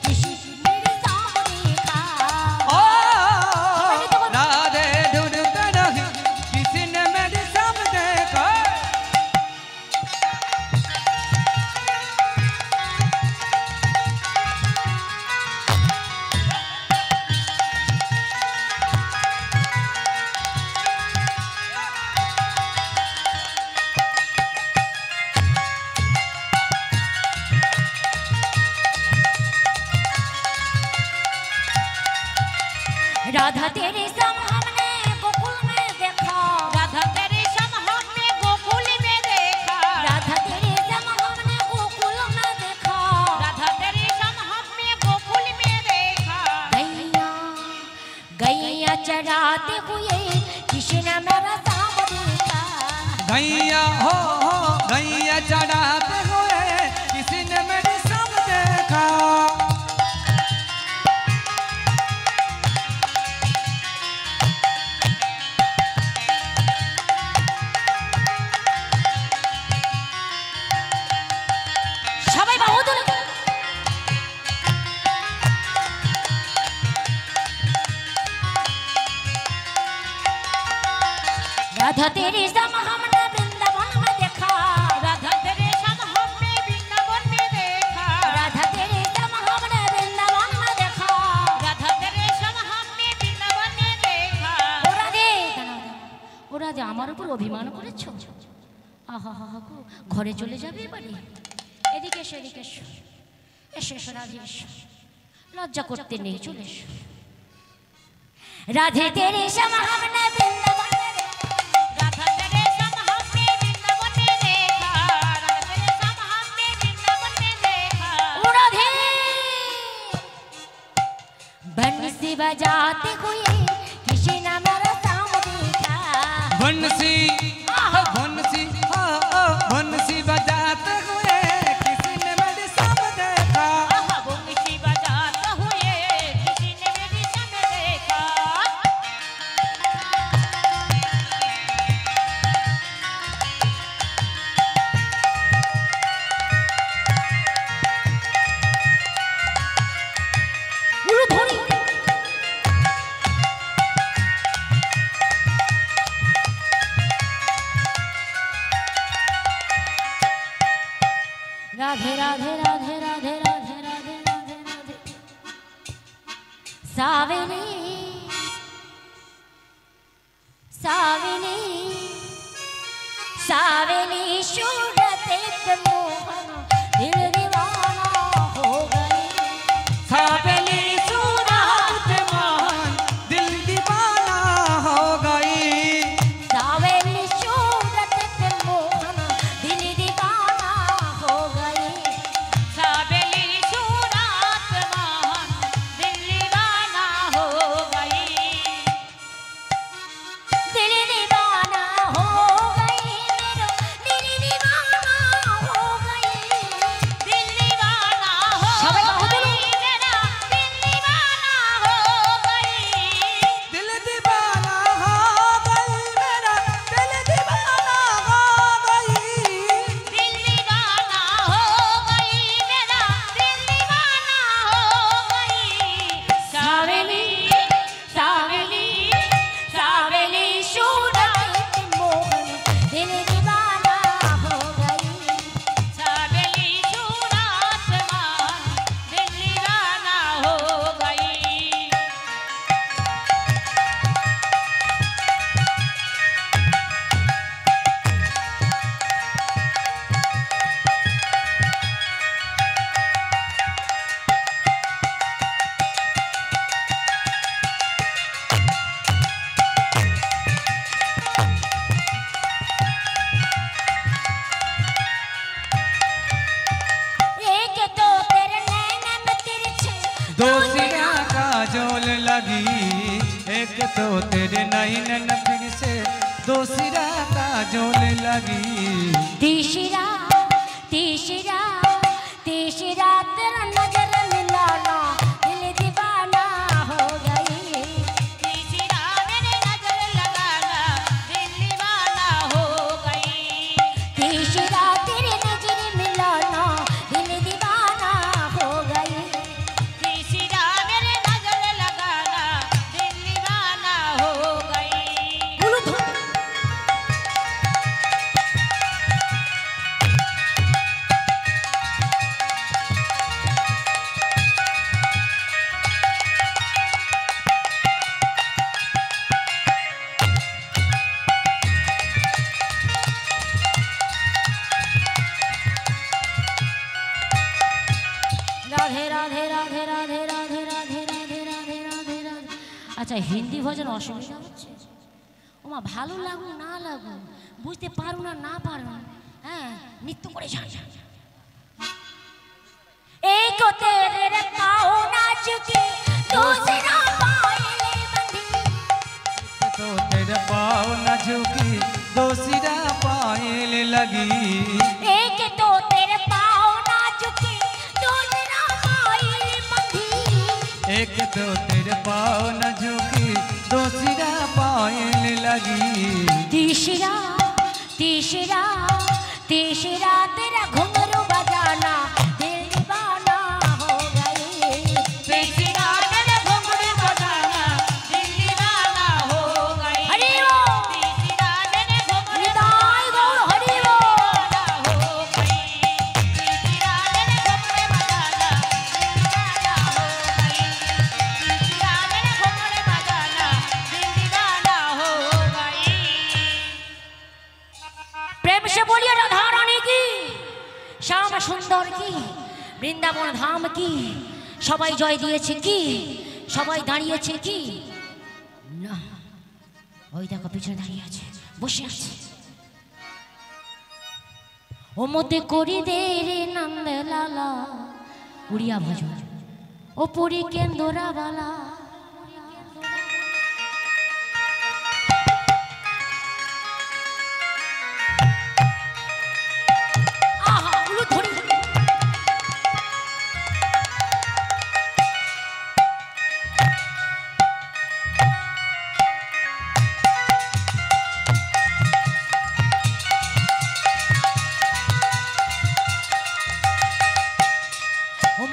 কৃষ্ণ মেরে শ্যাম দেখা। ओ राधे ढूंढते नहीं किसी ने मेरे साम देखा। राधा तेरे संग हमने गोकुल में देखा। राधा तेरे सम हमने गोकुल में देखा। राधा तेरे संग हमने गोकुल में देखा। राधा तेरे सम हमने गोकुल में देखा। गैया गैया चराते हुए कृष्ण मेरा श्याम देखा। गैया हो गैया चढ़ाते हुए किसी ने मेरे सब देखा। সবাই বাহু তুলে राधा तेरे सम हमने वृंदावन में देखा। राधा तेरे सम हमने वृंदावन में देखा। राधा तेरे सम हमने वृंदावन में देखा। राधा तेरे सम हमने वृंदावन में देखा। ওরা যে আমার উপর অভিমান করেছো। আহা হা হা গো, ঘরে চলে যাবে এবারে। এদিকে এসো, এদিকে এসো, এসো এসো রাধে এসো, লজ্জা করতে নেই, চলে এসো। রাধে তেরে সম हमने वृंदावन में देखा। राधा तेरे सम हमने वृंदावन में देखा। राधा तेरे सम हमने वृंदावन में देखा। ओ राधे बंसी बजाते हुए किसी ने मेरा शाम देखा। बंसी बंसी बंसी बजाते हुए किसी ने मेरे सब देखा। आहा बंसी बजाते हुए किसी ने मेरी सम देखा। উলু ধরি राधे राधे राधे राधे राधे राधे राधे राधे साविनी साविनी साविनी शूरते मोहन दिल दीवाना हो गई। सावेली सूरत मान दिल दीवाना हो गई। सावेली शूरते मोहन दिल दीवाना हो गई। सावेली सूरत मोहन दिल दीवाना हो गई। दिल दीवाना हो गई मेरो, दिल दीवाना हो गई। दिल दीवाना हो সবাই বাহু তুলো। गई मेरा दिल दीवाना हो गई। दिल दीवाना हो गई मेरा दिल दीवाना हो गई। दिल दीवाना हो गई मेरा दिल दीवाना हो गई। सावेली सावेली सावेली शूरत मोहन दिल दीवाना हो गई। सावेली सूरत मोहन दिल दीवाना हो गई। एक तो तेरे नैन में तिरछे, दो सिरा काजोल लगी। एक तो तेरे नैनन फिर से दो सिरा काजोल लगी। तीसरा तीसरा तीसरा तेरा नजर मिलाना दिल दीवाना हो गई। तीसरा मेरे नजर लगाना दिल दीवाना हो गई। तीसरा तेरी नजर मिलाना दिल दीवाना हो गई। तीसरा मेरे नजर लगाना दिल दीवाना हो गई। उलू धो রাধে রাধে রাধে রাধে রাধে রাধে রাধে রাধে রাধে রাধে। আচ্ছা হিন্দি ভজন অসুবিধা হচ্ছে? ওমা ভালো লাগু না লাগু বুঝতে পারু না না পারু, হ্যাঁ নৃত্য করে যান। एक तेरे पाओ नाच के दूसरा पायले बंधी। तो तेरे पाँव न झुकी दो सिरा पायल लगी। एक तो तेरे पाँव नाजुकी दूसरा माइल मंगी। एक तो तेरे पाँव न झुकी दूसरा पायल लगी। तीसरा तीसरा तीसरा तेरा घुंघरू बजाना दिल दीवाना हो गई। तीसरा तेरा घुंघरू बजाना दिल दीवाना हो गई। हरि बोल। तीसरा तेरे घुंघरू निताई गौर हरि बोल। दीवाना हो गई। तीसरा तेरे घुंघरू बजाना दीवाना हो गई। तीसरा तेरे घुंघरू बजाना दिल दीवाना हो गई। प्रेम से बोलिए राधा रानी की, श्याम सुंदर की, বৃন্দাবন ধাম কি, সবাই জয় দিয়েছে কি, সবাই দাঁড়িয়েছে কি না, ওই দেখো পিছনে দাঁড়িয়ে আছে, বসে আছে। ও মতে করি দে রে নন্দ লালা, উড়িয়া ভজন ও পুরী কেন্দরা বালা। আহা উলু ধরি।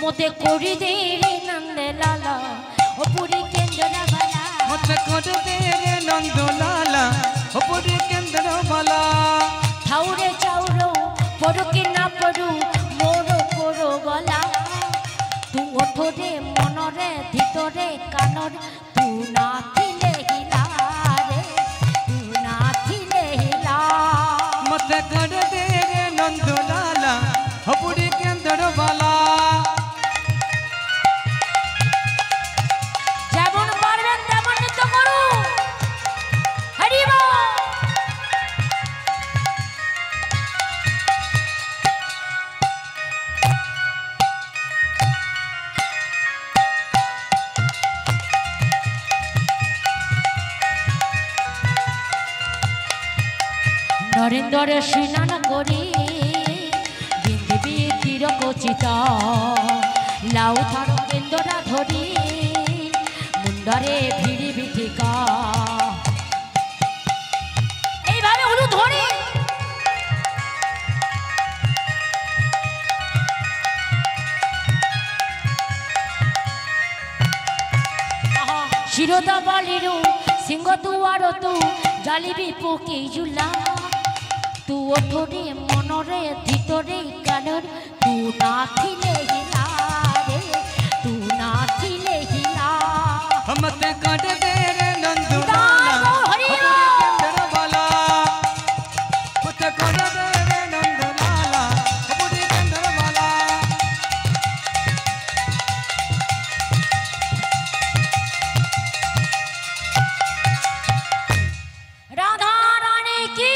মতে করি দে রে নন্দ লালা, ও পুরী কেন্দরা বালা। মতে করে দে রে নন্দ লালা, ও পুরী কেন্দ্র বালা। ঠাউরে চাউরো পড়ু কি না পড়ু মোর করো গলা। তু ওঠরে মনরে ভিতরে কানর, তু না থিলে হিলা রে, তু না থিলে হিলা। মতে করে দে রে নন্দ লালা, ও পুরী কেন্দ্র বালা। যেমন পারবেন তেমন নৃত্য করুন। হরি বল। নরেন্দ্র স্নান করি বিন্দিবি তীর কচিতা, লাউ থার কেন্দরা ধরি মুন্ডরে ভিড়ি বিঠিকা। এইভাবে হলু ধরি। শিরোদা বালিরু সিংহ দুয়ার তু জালিবি পোকে জুলা। তু ওঠরে মনরে ভিতরে কানর, তু না থিলে হিলা রে, তু না থিলে হিলা। মতে করে দে রে নন্দ লালা, ও পুরী কেন্দ্র বালা। মতে করে দে রে নন্দ লালা, ও পুরী কেন্দ্র বালা। রাধা রানী কি,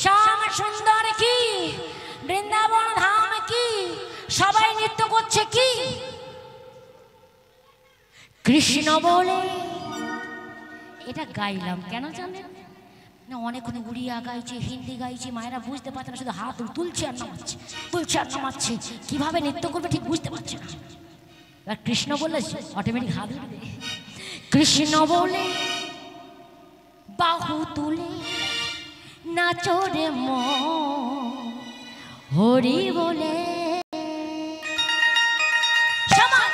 শ্যাম সুন্দর কি, বৃন্দাবন ধাম কি, সবাই নৃত্য করছে কি কৃষ্ণ বলে। এটা গাইলাম কেন জানেন না, অনেকক্ষণ উড়িয়া গাইছে, হিন্দি গাইছে, মায়েরা বুঝতে পারছে না, শুধু হাত তুলছে আর নামাচ্ছে, তুলছে আর নামাচ্ছে, কিভাবে নৃত্য করবে ঠিক বুঝতে পারছে না। আর কৃষ্ণ বললে অটোমেটিক হাত উঠবে। কৃষ্ণ বলে বাহু তুলে নাচরে মন, হরি বলে। সমান।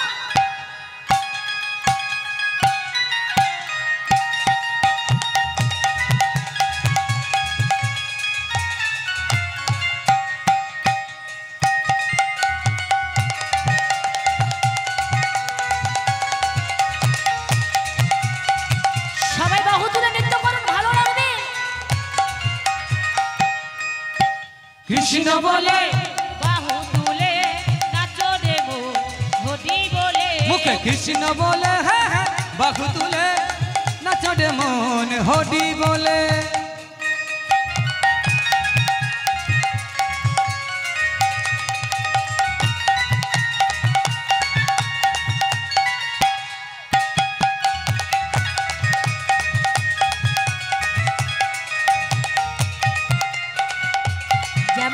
সবাই বাহু তুলে নৃত্য করুন, ভালো লাগবে। কৃষ্ণ বলে বাহু তুলে নাচো দেব হরি বলে। মুখে কৃষ্ণ বলে, হ্যাঁ হ্যাঁ বাহু তুলে নাচো রে মন হরি বলে।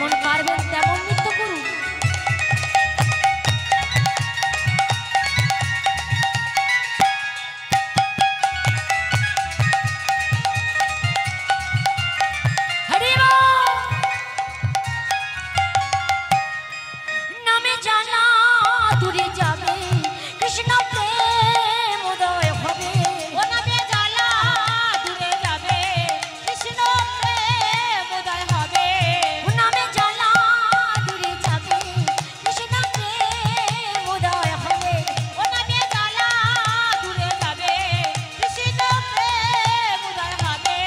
যেমন পারবেন তেমন নৃত্য করুন। হরি বল। নামে জানা দূরে যাবে কৃষ্ণ প্রেম উদয় হবে। ও নামে জ্বালা দূরে যাবে কৃষ্ণ প্রেম উদয় হবে। ও নামে জানা দূরে যাবে কৃষ্ণ প্রেম উদয় হবে। ও নামে জ্বালা দূরে যাবে কৃষ্ণ প্রেম উদয় হবে।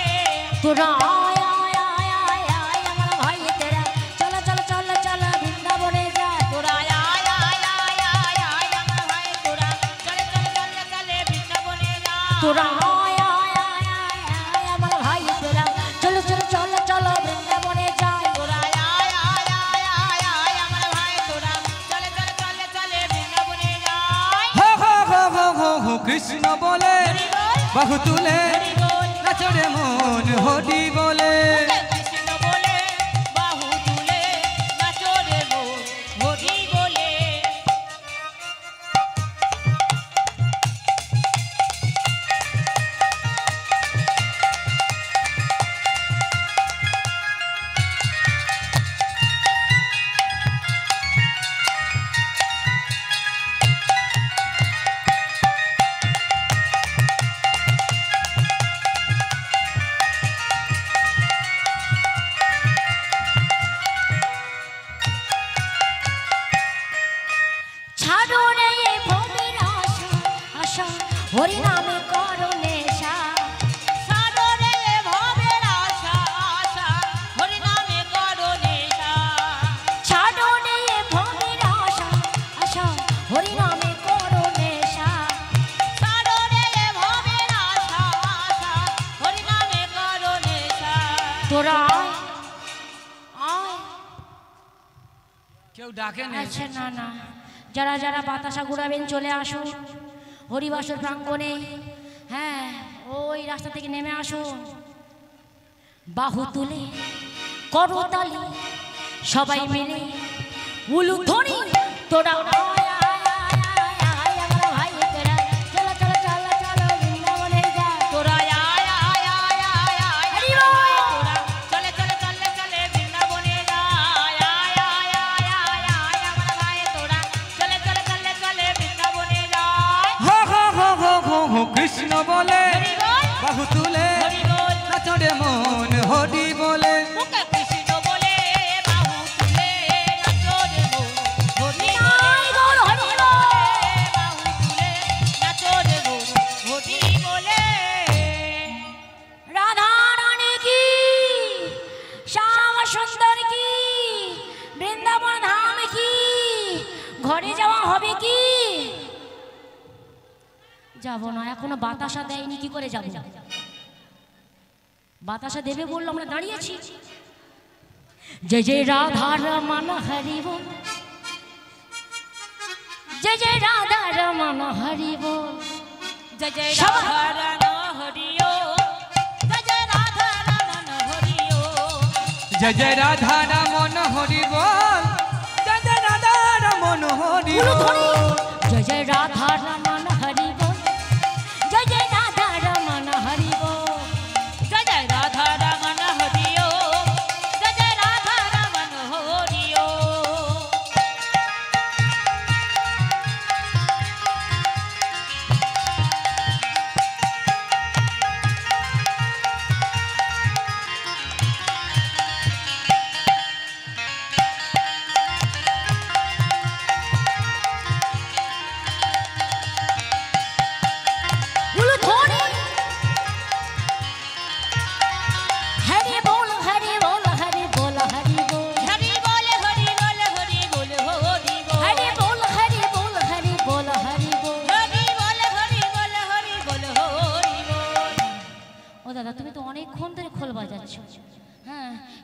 তোরা আয় আয় আয় আয় আয় আমার ভাই তেরা চল চল চল চল বৃন্দাবনে যা। তোরা আয় আয় আয় আয় আয় আয় আমার ভাই তোরা চলে চলে চলে চলে বৃন্দাবনে যা। তোরা আয় আয় আয় আয় আয় আমার ভাই তেরা চল চল চল চল বৃন্দাবনে যা। তোরা আয় আয় আয় আয় আয় আমার ভাই তোরা চলে চলে চলে চলে বৃন্দাবনে যায়। হো হো হো হো হো হো কৃষ্ণ বলে হরি বল বাহু তুলে হরি বল নাচরে মন হরি বলে। কৃষ্ণ বলে বাহু তুলে নাচো রে মন হরি বলে। ছাড়ো রে এই ভবের আশা আশা হরি নামে করো নেশা। সাদরে ভবের আশা আশা হরি নামে করো নেশা। ছাড়ো রে এই ভবের আশা আশা হরি নামে করো নেশা। সাদরে ভবের আশা আশা হরি নামে করো নেশা। তোরা আয় আয়। কেউ ডাকে না। আচ্ছা না না, যারা যারা বাতাসা ঘুরাবেন চলে আসুন হরিবাসর প্রাঙ্গণে। হ্যাঁ ওই রাস্তা থেকে নেমে আসুন। বাহু তুলে করতালি সবাই মিলে উলুধ্বনি। তোরা আয় আয় আয় আয় আয় আমার ভাই তেরা চল চল চল চল বৃন্দাবনে যা। তোরা আয় আয় আয় আয় আয় হরি বল। তোরা চলে চলে চলে চলে বৃন্দাবনে যায়। আয় আয় আয় আয় আয় আমার ভাই তোরা চলে চলে চলে চলে বৃন্দাবনে যায়। হো হো হো হো হো হো কৃষ্ণ বলে হরি বল বাহু তুলে হরি বল নাচরে মন হরি বলে। মুখে কৃষ্ণ বলে বাহু তুলে নাচো রে মন হরি নিতাই গৌর হরি বল। বাহু তুলে নাচো রে মন হরি বলে। রাধা রানী কি শ্যাম সুন্দর কি বৃন্দাবন ধাম কি ঘরে যাওয়া হবে কি? যাব না, এখনো বাতাসা দেয়নি, কি করে যাব? বাতাসা দেবে বললো, আমরা দাঁড়িয়েছি। জয় জয় রাধা রমন হরি বল, জয় জয় রাধা রমন হরি বল। জয় জয় সবাই। রাধা রমন হরিও জয় জয় রাধা রমন হরিও। জয় জয় রাধা রমন হরি বল, জয় জয় রাধা রমন হরি বল। জয় জয় রাধা রমন হরি বল, জয় জয় রাধা রমন হরি বল। জয় জয় রাধা রমন হরিও জয় জয় রাধা রমন হরিও।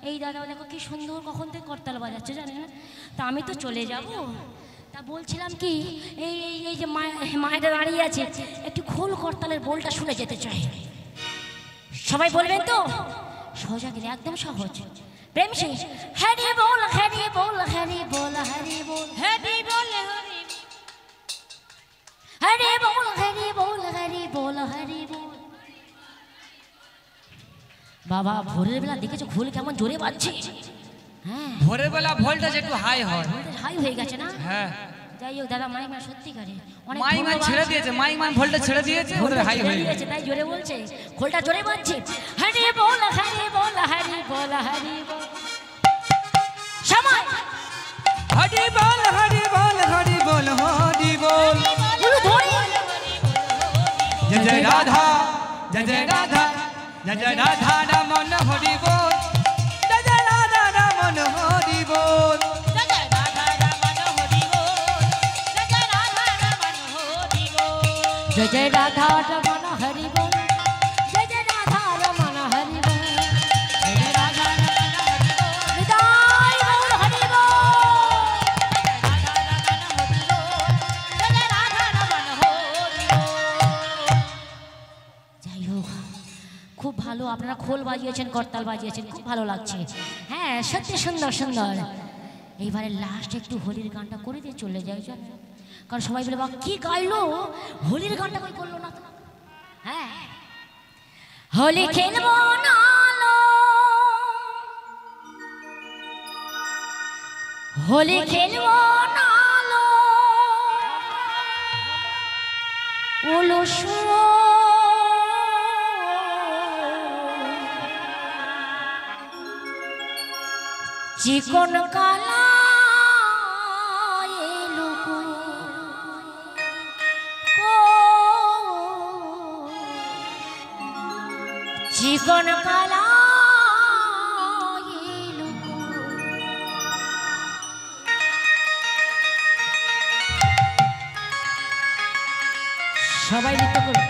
এই দাদা দেখো কি সুন্দর কখন থেকে করতাল বাজাচ্ছে জানেন না। তা আমি তো চলে যাব, তা বলছিলাম কি এই এই এই যে মায়েরা দাঁড়িয়ে আছে, একটু খোল করতালের বোলটা শুনে যেতে চাই। সবাই বলবেন তো? সোজা গেলে একদম সহজ। প্রেম সে হরি বল হরি বল হরি বল হরি বল হরি বল হরি হরি বল হরি বল হরি বল হরি বল। বাবা ভোরের বেলা দেখেছো ঘোল কেমন জোরে বাজছে? হ্যাঁ ভোরের বেলা ভোল্টেজ একটু হাই হয়। হাই হয়ে গেছে না? হ্যাঁ যাই হোক দাদা মাইক মান সত্যি করে অনেক মাইক মান ছেড়ে দিয়েছে, মাইক মান ভোল্টেজ ছেড়ে দিয়েছে, ওদের হাই হয়ে গেছে। তাই জোরে বলছে, খোলটা জোরে বাজছে। হরি বল হরি বল হরি বল হরি বল। সময় হরি বল হরি বল হরি বল হরি বল। জয় জয় রাধা জয় জয় রাধা জয় জয় রাধা রমন হরি বল। জয় জয় রাধা রমন হরি বল। জয় জয় রাধা রমন হরি বল। জয় জয় রাধা রমন হরি বল। জয় জয় রাধা রমন হরি বল। জয় জয় রাধা রমন হরি বল। জয় জয় রাধা রমন হরি বল। নিতাই গৌর হরি বল। জয় জয় রাধা রমন হরি বল। যাই হোক খুব ভালো, আপনারা খোল বাজিয়েছেন, করতাল বাজিয়েছেন, খুব ভালো লাগছে। হ্যাঁ সত্যি সুন্দর সুন্দর। এইবারে লাস্ট একটু হোলির গানটা করে দিয়ে চলে যাই, কারণ সবাই বলে বা কি গাইলো, হোলির গানটা কই করলো না তো। হ্যাঁ হোলি খেলবো না লো, হোলি খেলবো না লো, উলুস চিকন কালা এলো চিকন কালা এলো। সবাই নৃত্য করুন।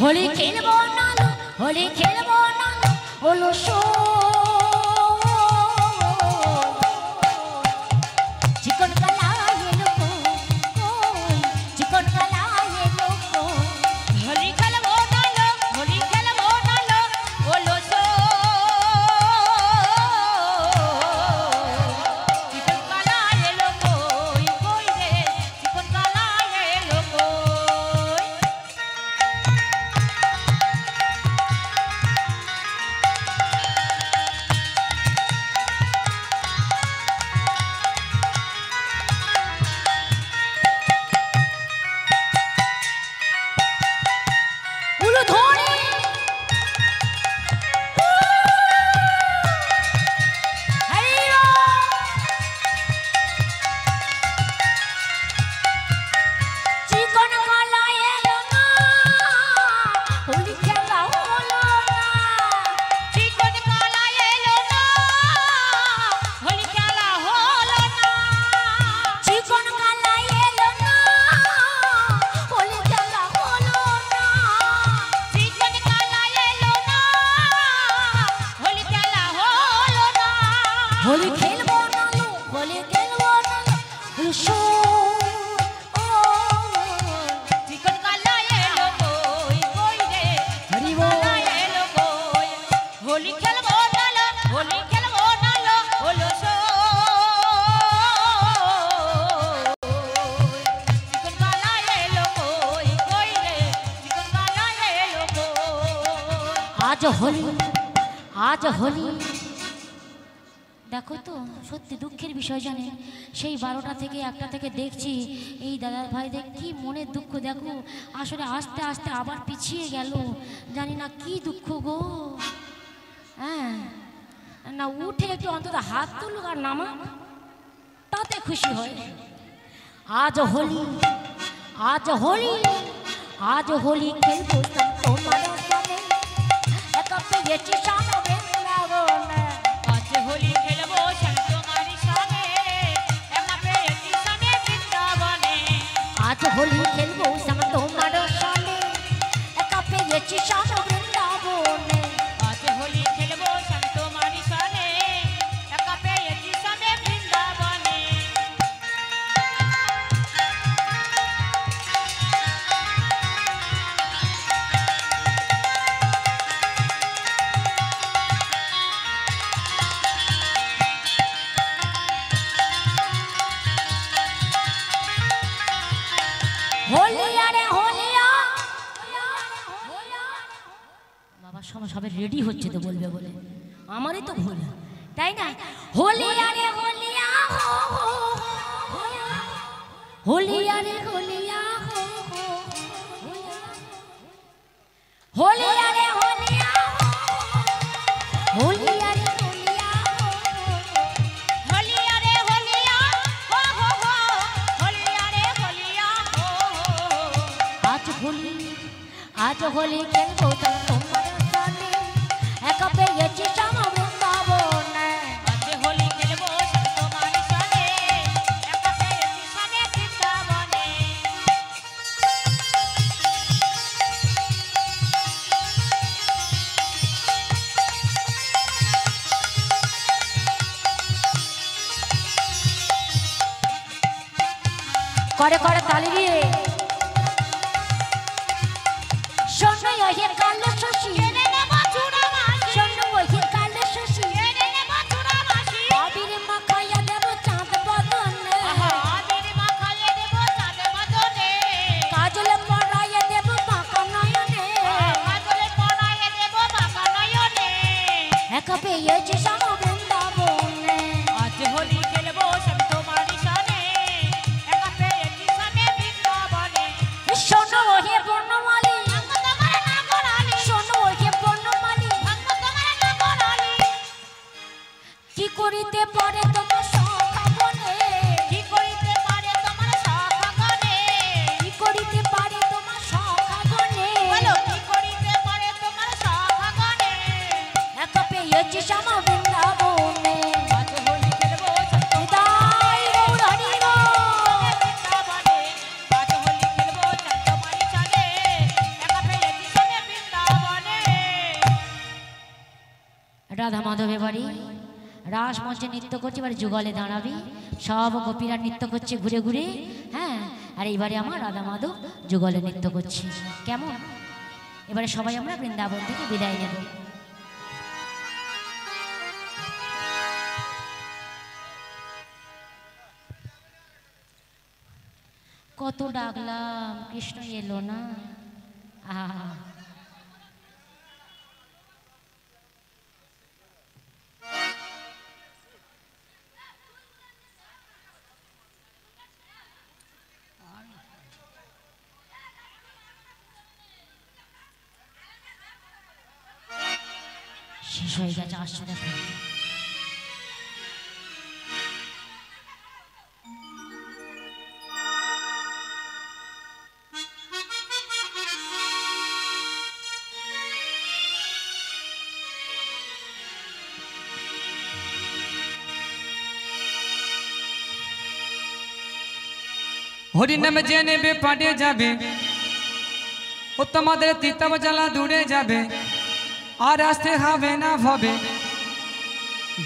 হোলি খেলবো না লো, হোলি খেলবো না লো, ওলো শো চিকন কালা এলো কই, চিকন কালা এলো কই। হোলি খেলবো না লো, হোলি খেলবো না লো, ওলো সো চিকন কালা এলো কই, কই রে চিকন কালা এলো কই। উলু ধরে হরি চিকন কালা এলো না, হোলি খেলা হলো না। চিকন কালা এলো না, হোলি খেলা হলো না। চিকন কালা এলো না, হোলি খেলা হলো না। চিকন কালা এলো না, হোলি খেলা হলো না। হোলি খেলবো না লো, হোলি খেলবো না লো, উলু শো ও চিকন কালা এলো কই, কই রে হরি কালা বল। এলো কই। হোলি খেলবো না লো, হোলি খেলবো না লো, ওলো সো চিকন কালা এলো কই, কই রে চিকন কালা এলো কই। আজ হোলি, আজ হোলি। দেখো তো সত্যি দুঃখের বিষয় জানে, সেই 12টা থেকে 1টা থেকে দেখছি এই দাদার ভাইদের কি মনের দুঃখ। দেখো আসলে আস্তে আস্তে আবার পিছিয়ে গেল, জানি না কি দুঃখ গো। হ্যাঁ না উঠে একটু অন্তত হাত তুলুক আর নামা, তাতে খুশি হয়। আজ হোলি, আজ হোলি, আজ হোলি খেলবো তোমার সাথে, একা পেয়েছি সামনে বৃন্দাবনে। আজ হোলি খেলবো শান্তমারি সঙ্গে, একা পেয়েছি সনে বৃন্দাবনে। আজ হোলি খেলবো শ্যাম তোমার সামনে, একা পেয়েছি শ্যাম বৃন্দাবনে। বনে। আজ হোলি খেলবো শান্ত মারিশানে, একা পেয়েছি স্বামী বৃন্দাবনে। হোলিয়া রে হোলিয়া। বাবা সবাই রেডি হচ্ছে তো বলবে বলে, আমারই তো ভুল তাই না? হোলিয়া রে হোলিয়া হো হো, হোলিয়া রে হোলিয়া হো হো, হোলিয়া রে হোলিয়া হো, হোলিয়া রে হোলিয়া হো হো। হোলিয়া রে হোলিয়া হো হো হো, হোলিয়া রে হোলিয়া হো হো। আজ হোলি খেলবো তোমার সাথে, একা পেয়েছি শ্যামা বৃন্দাবনে। আজ হোলি খেলবো শান্ত মারিশানে, একা পেয়েছি স্বামী বৃন্দাবনে। করে করে তালি দিয়ে শোনো ওহে কালো শশী, এনে নেব চূড়া মাসি, শোনো ওহে কালো শশী, এনে নেব চূড়া মাসি। আবির মাখাইয়া দেব চাঁদ বদনে, আহা আবির মাখাইয়ে দেব চাঁদ বদনে, কাজলে পরাইয়া দেব বাঁকা নয়নে। কাজলে পরাইয়ে দেব বাঁকা নয়নে। একা পেয়েছি শ্যামা বৃন্দাবনে। আজ হোলি খেলবো শান্ত মারিশানে, একা পেয়েছি স্বামী বৃন্দাবনে। শোনো ওহে বর্ণমালী, ভাঙ্গ তোমার নাগরালি, শোনো ওহে বর্ণমালী, ভাঙ্গ তোমার নাগরালি। কি করিতে পারে তোমার সখা বনে, কি করিতে পারে তোমার সখা গণে? কি করিতে পারে তোমার সখা বনে। বলো কি করিতে পারে তোমার সখা গণে? একা পেয়েছি শ্যামা বৃন্দাবনে। আজ হোলি খেলবো শান্ত হৃদয় গৌরহরি গো। বৃন্দাবনে। আজ হোলি খেলবো শান্ত মারিশানে, একা পেয়েছি স্বামী বৃন্দাবনে। রাধা মাধবের বাড়ি রাস মঞ্চে নৃত্য করছে, এবার যুগলে দাঁড়াবি, সব গোপীরা নৃত্য করছে ঘুরে ঘুরে। হ্যাঁ, আর এইবারে আমার রাধা মাধব যুগলে নৃত্য করছি। কেমন? এবারে সবাই আমরা বৃন্দাবন থেকে বিদায় নেব। কত ডাকলাম, কৃষ্ণ এলো না। আহা, শেষ হয়ে গেছে, আসছে দেখো। হরি নামে যে নেবে পাটে যাবে, ও তোমাদের তিতাব জ্বালা দূরে যাবে, আর আসতে হবে না ভবে।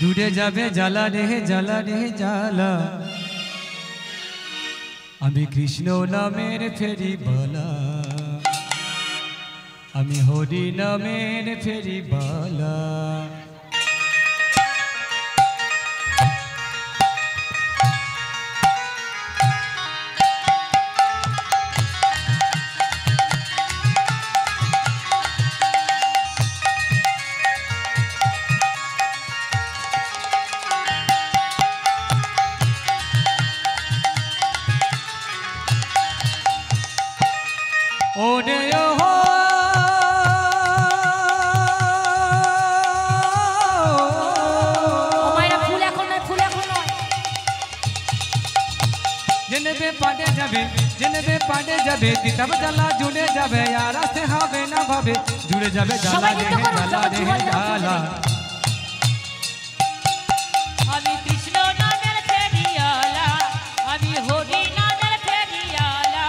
দূরে যাবে জ্বালা রে জ্বালা রে জ্বালা, আমি কৃষ্ণ নামের ফেরি বালা, আমি হরি নামের ফেরি বালা। ওরে ও মায়েরা ফুল এখন নয়, ফুল এখন নয়। জেনেবে পাটে যাবে, জেনেবে পাটে যাবে, তিতাব জ্বালা জুড়ে যাবে, আর আসতে হবে না ভাবে। জুড়ে যাবে জ্বালা সবাই রে নৃত্য করুন, জ্বালা রে সবাই জ্বালা। আমি কৃষ্ণ নামের ফেরিয়ালা, আমি হরি নামের ফেরিয়ালা।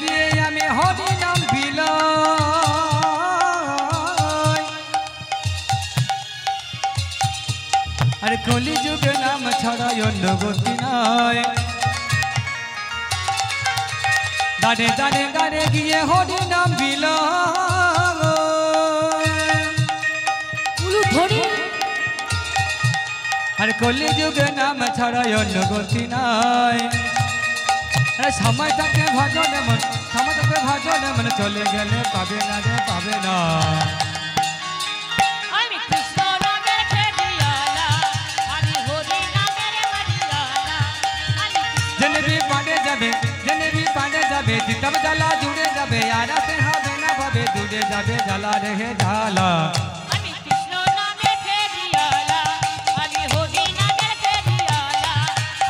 গিয়ে আমি হরি নাম বিলাই আরে কলি যুগে নাম ছাড়া অন্য গতি নাই দাঁড়ে দাঁড়ে দাঁড়ে গিয়ে হরি নাম বিলাই আর কলি যুগে নাম ছাড়া অন্য গতি নাই সময় থাকতে ভজনে মন সময় থাকতে ভজনে মন চলে গেলে পাবে না রে পাবে না আমি কৃষ্ণ নামের ফেরিওয়ালা আমি হরি নামের বাড়িওয়ালা জেনে বি পানে যাবে চিতম জ্বালা জুড়ে যাবে আর আসে হবে না ভাবে দূরে যাবে জ্বালা রেহে জ্বালা আমি কৃষ্ণ নামের ফেরিওয়ালা আমি হরি নামের ফেরিওয়ালা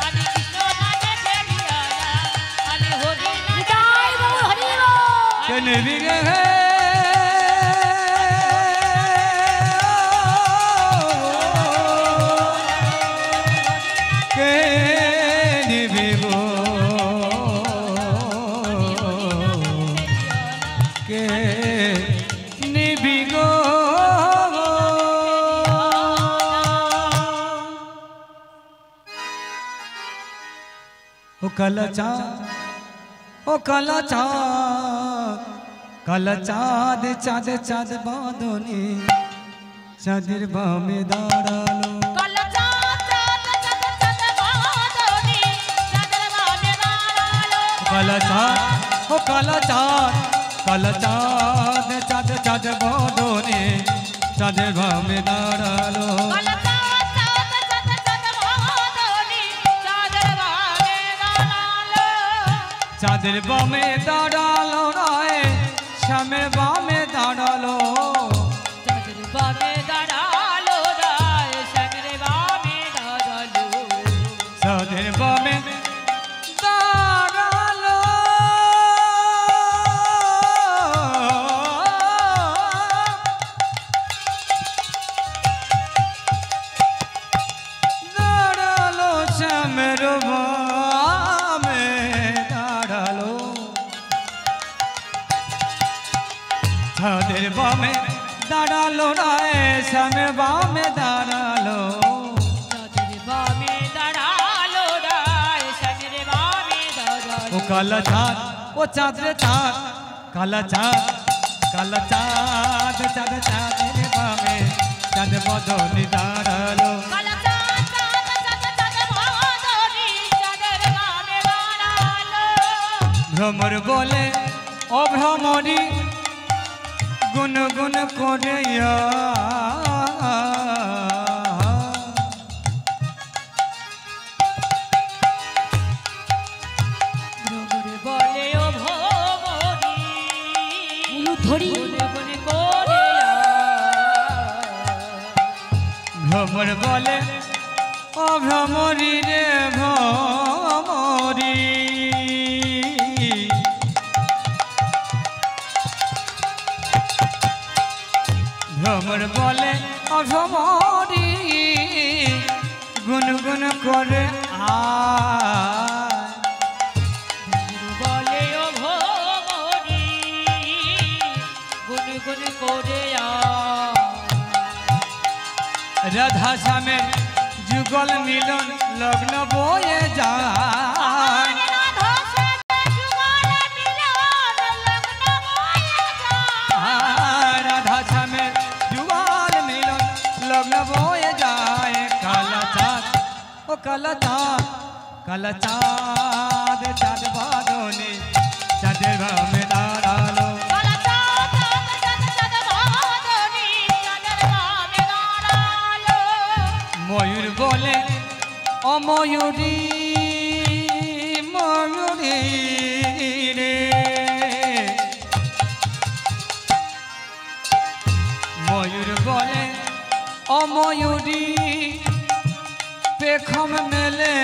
আমি কৃষ্ণ নামের ফেরিওয়ালা আমি হরি জয় বাবু হরি বল। জেনে বি গে কে নিবি গো কে নিবি গো ও কালা চাঁদ চাঁদ চাঁদ বাঁধনে চাঁদের বামে দাঁড়ালো কালা চাঁদ চাঁদ চাঁদ চাঁদ বাঁধনে চাঁদের বামে দাঁড়ালো কালা চাঁদ চাঁদ চাঁদ বাঁধনে চাঁদের বামে দাঁড়ালো কালা চাঁদ চাঁদ চাঁদ চাঁদ বাঁধনে চাঁদের বামে দাঁড়ালো চাঁদের বামে দাঁড়ালো রায় শ্যামের বামে দাঁড়ালো চাঁদের বামে দাঁড়ালো রায় শ্যামের বামে দাঁড়ালো চাঁদের বামে দাঁড়ালো দাঁড়ালো শ্যামের বামে দাঁড়ালো চাঁদের বামে দাঁড়ালো রায় শ্যামের বামে দাঁড়ালো চাঁদের বামে দাঁড়ালো রায় শ্যামের বামে দাঁড়ালো ও কালা চাঁদ ও চাঁদ রে চাঁদ কালা চাঁদ চাঁদ চাঁদের বামে চাঁদ বদলি দাঁড়ালো কালা চাঁদ চাঁদ চাঁদ চাঁদ বাঁধনে চাঁদের বামে দাঁড়ালো ভ্রমর বলে ও ভ্রমরি গুন গুন করে ভ্রমর বলে ও ভ্রমরি ধরি গুনে গুনে করে ভ্রমর বলে ও ভ্রমরি রে ভ্রমরি ভ্রমর বলে ও ভ্রমরি গুন গুন করে বলে ও ভ্রমরি গুনে গুনে করে রাধা শ্যামের যুগল মিলন লগ্ন বয়ে যায় রাধা শ্যামের যুগল মিলন লগ্ন বয়ে যায় কালা চাঁদ ও কালা চাঁদ চাঁদ বাঁধনে চাঁদের বামে দাঁড়ালো ময়ূর বলে ও ময়ূরী ময়ূরী রে ময়ূর বলে ও ময়ূরী পেখম মেলে